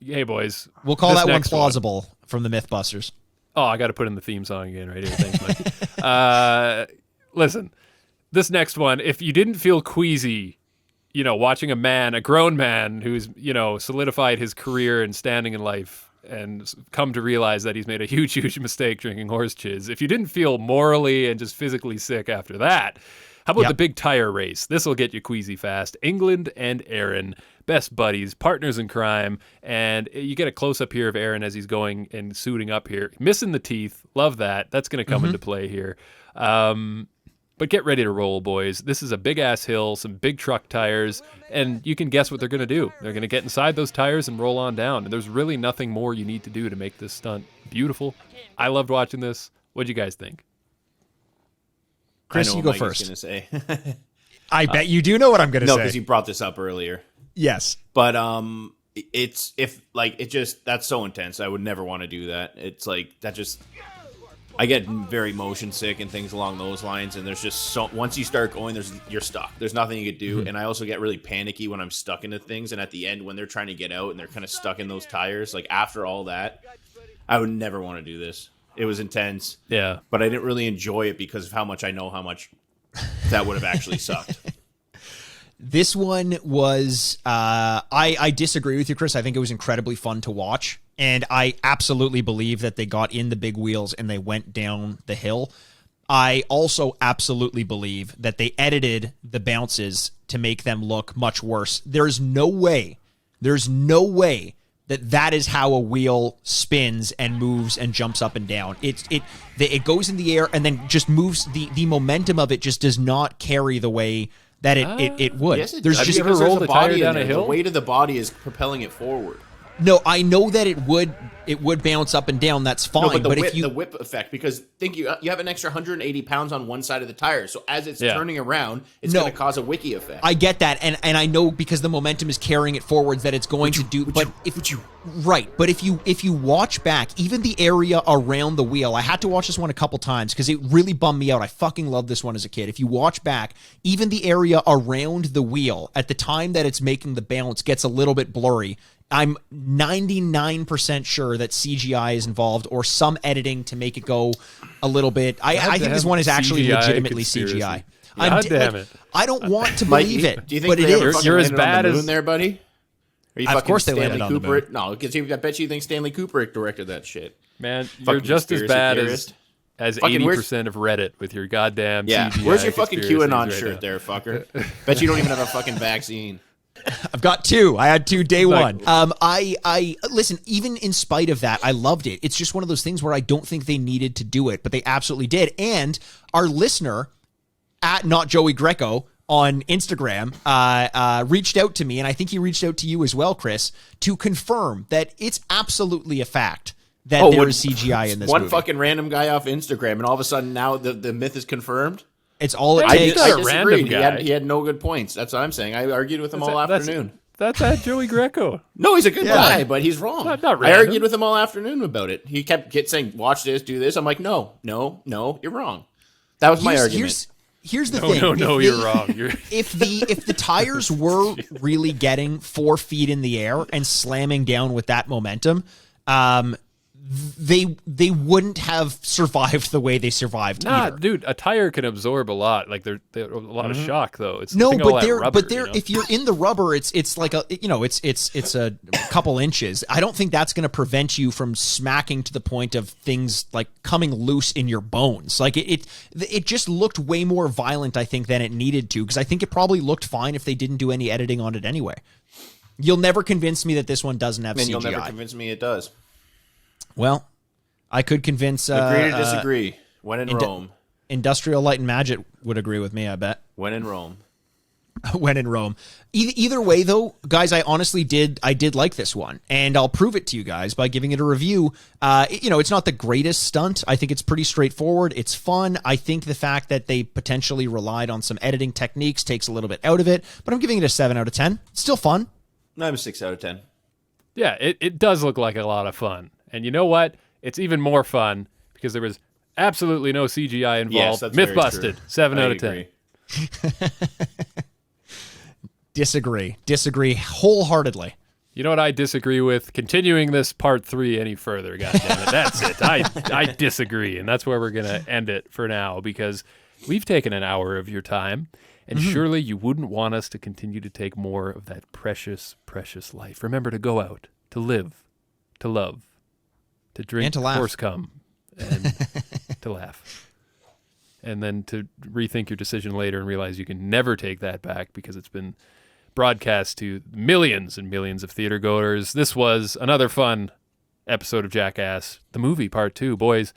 hey, boys. We'll call that one plausible from the Mythbusters. Oh, I got to put in the theme song again right here. Thanks, Mikey. Listen, this next one, if you didn't feel queasy, watching a grown man who's, solidified his career and standing in life and come to realize that he's made a huge, huge mistake drinking horse jizz. If you didn't feel morally and just physically sick after that, how about the big tire race? This will get you queasy fast. England and Erin. best buddies, partners in crime, and you get a close-up here of Aaron as he's going and suiting up here. Missing the teeth. Love that. That's going to come into play here. But get ready to roll, boys. This is a big-ass hill, some big truck tires, and you can guess what they're going to do. They're going to get inside those tires and roll on down, and there's really nothing more you need to do to make this stunt beautiful. I loved watching this. What'd you guys think? Chris, you go Mike first. Gonna say. I bet you do know what I'm going to say. No, because you brought this up earlier. Yes. But that's so intense. I would never want to do that. It's like that just I get very motion sick and things along those lines, and there's just so once you start going, you're stuck. There's nothing you could do, and I also get really panicky when I'm stuck into things. And at the end, when they're trying to get out and they're kind of stuck in those tires, like after all that, I would never want to do this. It was intense, Yeah. but I didn't really enjoy it because of how much that would have actually sucked. This one was, I disagree with you, Chris. I think it was incredibly fun to watch. And I absolutely believe that they got in the big wheels and they went down the hill. I also absolutely believe that they edited the bounces to make them look much worse. There's no way that is how a wheel spins and moves and jumps up and down. It goes in the air and then just moves. The momentum of it just does not carry the way that it would. Yes, it There's does. just Have you ever rolled a tire down a hill? The weight of the body is propelling it forward. No, I know that it would bounce up and down. That's fine. No, but if you the whip effect, because think you have an extra 180 pounds on one side of the tire, so as it's turning around, it's going to cause a wiki effect. I get that, and I know because the momentum is carrying it forwards that it's going to do. But if you watch back, even the area around the wheel, I had to watch this one a couple times because it really bummed me out. I fucking loved this one as a kid. If you watch back, even the area around the wheel at the time that it's making the bounce gets a little bit blurry. I'm 99% sure that CGI is involved or some editing to make it go a little bit. I think this one is actually CGI legitimately conspiracy. CGI. God damn it. I don't want to Mike, believe it, do you think but it they ever is. fucking You're as landed on bad the as- moon there, buddy? Are you Of fucking course they Stanley landed on the Kubrick? moon. No, because I bet you think Stanley Kubrick directed that shit. Man, you're Fucking just as conspiracy bad theorist. as Fucking 80% of Reddit with your goddamn Yeah, CGI where's your fucking conspiracies QAnon right shirt now. there, fucker? Bet you don't even have a fucking vaccine. I've got two. I had two day Like- one. I listen, even in spite of that, I loved it. It's just one of those things where I don't think they needed to do it, but they absolutely did. And our listener at Not Joey Greco on Instagram reached out to me, and I think he reached out to you as well, Chris, to confirm that it's absolutely a fact that there is CGI in this one movie. fucking random guy off Instagram, and all of a sudden now the myth is confirmed. It's all it Hey, takes. he's I not a random disagreed. guy. He had no good points. That's what I'm saying. I argued with him all afternoon. That's at Joey Greco. No, he's a good guy, but he's wrong. Not I random. argued with him all afternoon about it. He kept saying, "Watch this, do this." I'm like, "No, you're wrong." That was my argument. Here's the No, thing. no, If you're they- wrong. You're if the tires were really getting 4 feet in the air and slamming down with that momentum, they wouldn't have survived the way they survived. Nah, either. dude, a tire can absorb a lot. Like they're a lot of shock though. It's No, think of all but that they're rubber, but they're you know? if you're in the rubber, it's like it's a couple inches. I don't think that's going to prevent you from smacking to the point of things like coming loose in your bones. Like it just looked way more violent, I think, than it needed to, because I think it probably looked fine if they didn't do any editing on it anyway. You'll never convince me that this one doesn't have And CGI. you'll never convince me it does. Well, I could convince. Agree to disagree. When in Rome. Industrial Light and Magic would agree with me, I bet. When in Rome. When in Rome. Either way, though, guys, I honestly did like this one, and I'll prove it to you guys by giving it a review. It's not the greatest stunt. I think it's pretty straightforward. It's fun. I think the fact that they potentially relied on some editing techniques takes a little bit out of it, but I'm giving it a 7 out of 10. It's still fun. I'm a 6 out of 10. Yeah, it does look like a lot of fun. And you know what? It's even more fun because there was absolutely no CGI involved. Yes, that's Myth very busted. true. 7 I out of 10. agree. Disagree wholeheartedly. You know what I disagree with? Continuing this part 3 any further, goddammit. That's it. I disagree, and that's where we're going to end it for now, because we've taken an hour of your time, and surely you wouldn't want us to continue to take more of that precious, precious life. Remember to go out, to live, to love, to drink, And to laugh. horse cum, and to laugh. And then to rethink your decision later and realize you can never take that back because it's been broadcast to millions and millions of theater goers. This was another fun episode of Jackass, the movie part 2, boys.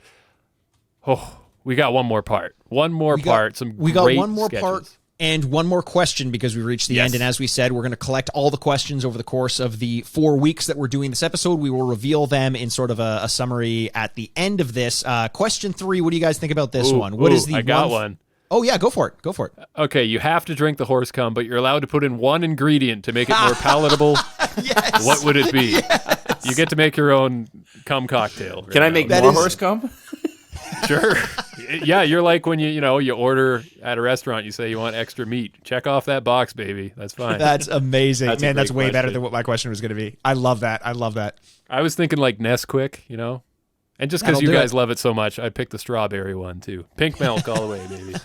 Oh, we got one more part. One more part. We got one more sketches. Part. And one more question because we reached the end. And as we said, we're going to collect all the questions over the course of the 4 weeks that we're doing this episode. We will reveal them in sort of a summary at the end of this. Question 3, what do you guys think about this one? What is the I got one. Oh, yeah, go for it. Go for it. Okay, you have to drink the horse cum, but you're allowed to put in one ingredient to make it more palatable. Yes. What would it be? Yes. You get to make your own cum cocktail. Can I make more horse cum? Sure. Yeah, you're like when you order at a restaurant, you say you want extra meat. Check off that box, baby. That's fine. That's amazing. Man, that's way better question. than what my question was going to be. I love that. I love that. I was thinking like Nesquik, And just because you guys love it so much, I picked the strawberry one too. Pink milk all the way, baby.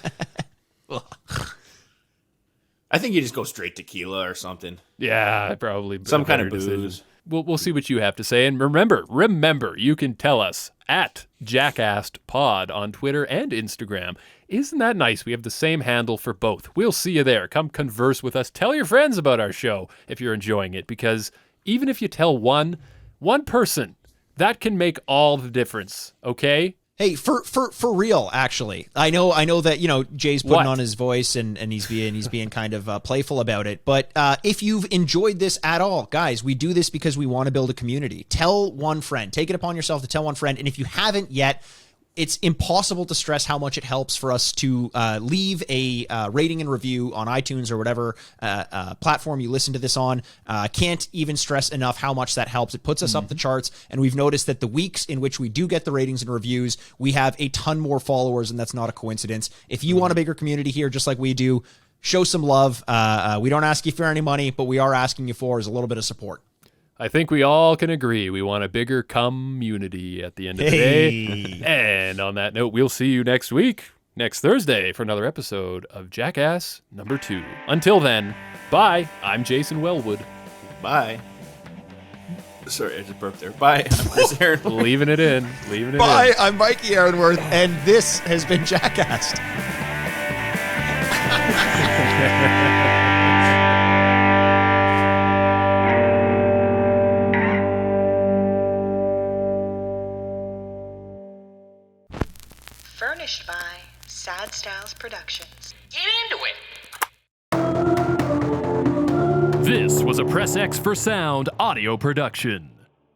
I think you just go straight tequila or something. Yeah, probably. Some kind of booze. We'll see what you have to say. And remember, you can tell us at JackastPod on Twitter and Instagram. Isn't that nice? We have the same handle for both. We'll see you there. Come converse with us. Tell your friends about our show if you're enjoying it, because even if you tell one person, that can make all the difference, okay? Hey, for real, actually, I know that Jay's putting on his voice and he's being kind of playful about it. But if you've enjoyed this at all, guys, we do this because we want to build a community. Tell one friend. Take it upon yourself to tell one friend. And if you haven't yet, it's impossible to stress how much it helps for us to leave a rating and review on iTunes or whatever platform you listen to this on. Can't even stress enough how much that helps. It puts us up the charts, and we've noticed that the weeks in which we do get the ratings and reviews, we have a ton more followers, and that's not a coincidence. If you want a bigger community here, just like we do, show some love. We don't ask you for any money, but we are asking you for is a little bit of support. I think we all can agree we want a bigger community at the end of the day. And on that note, we'll see you next week, next Thursday, for another episode of Jackass Number 2. Until then, bye. I'm Jason Wellwood. Bye. Sorry, I just burped there. Bye. I'm Chris Aaronworth. Leaving it in. Bye. I'm Mikey Aaronworth, and this has been Jackast. Furnished by Sad Styles Productions. Get into it! This was a Press X for Sound audio production.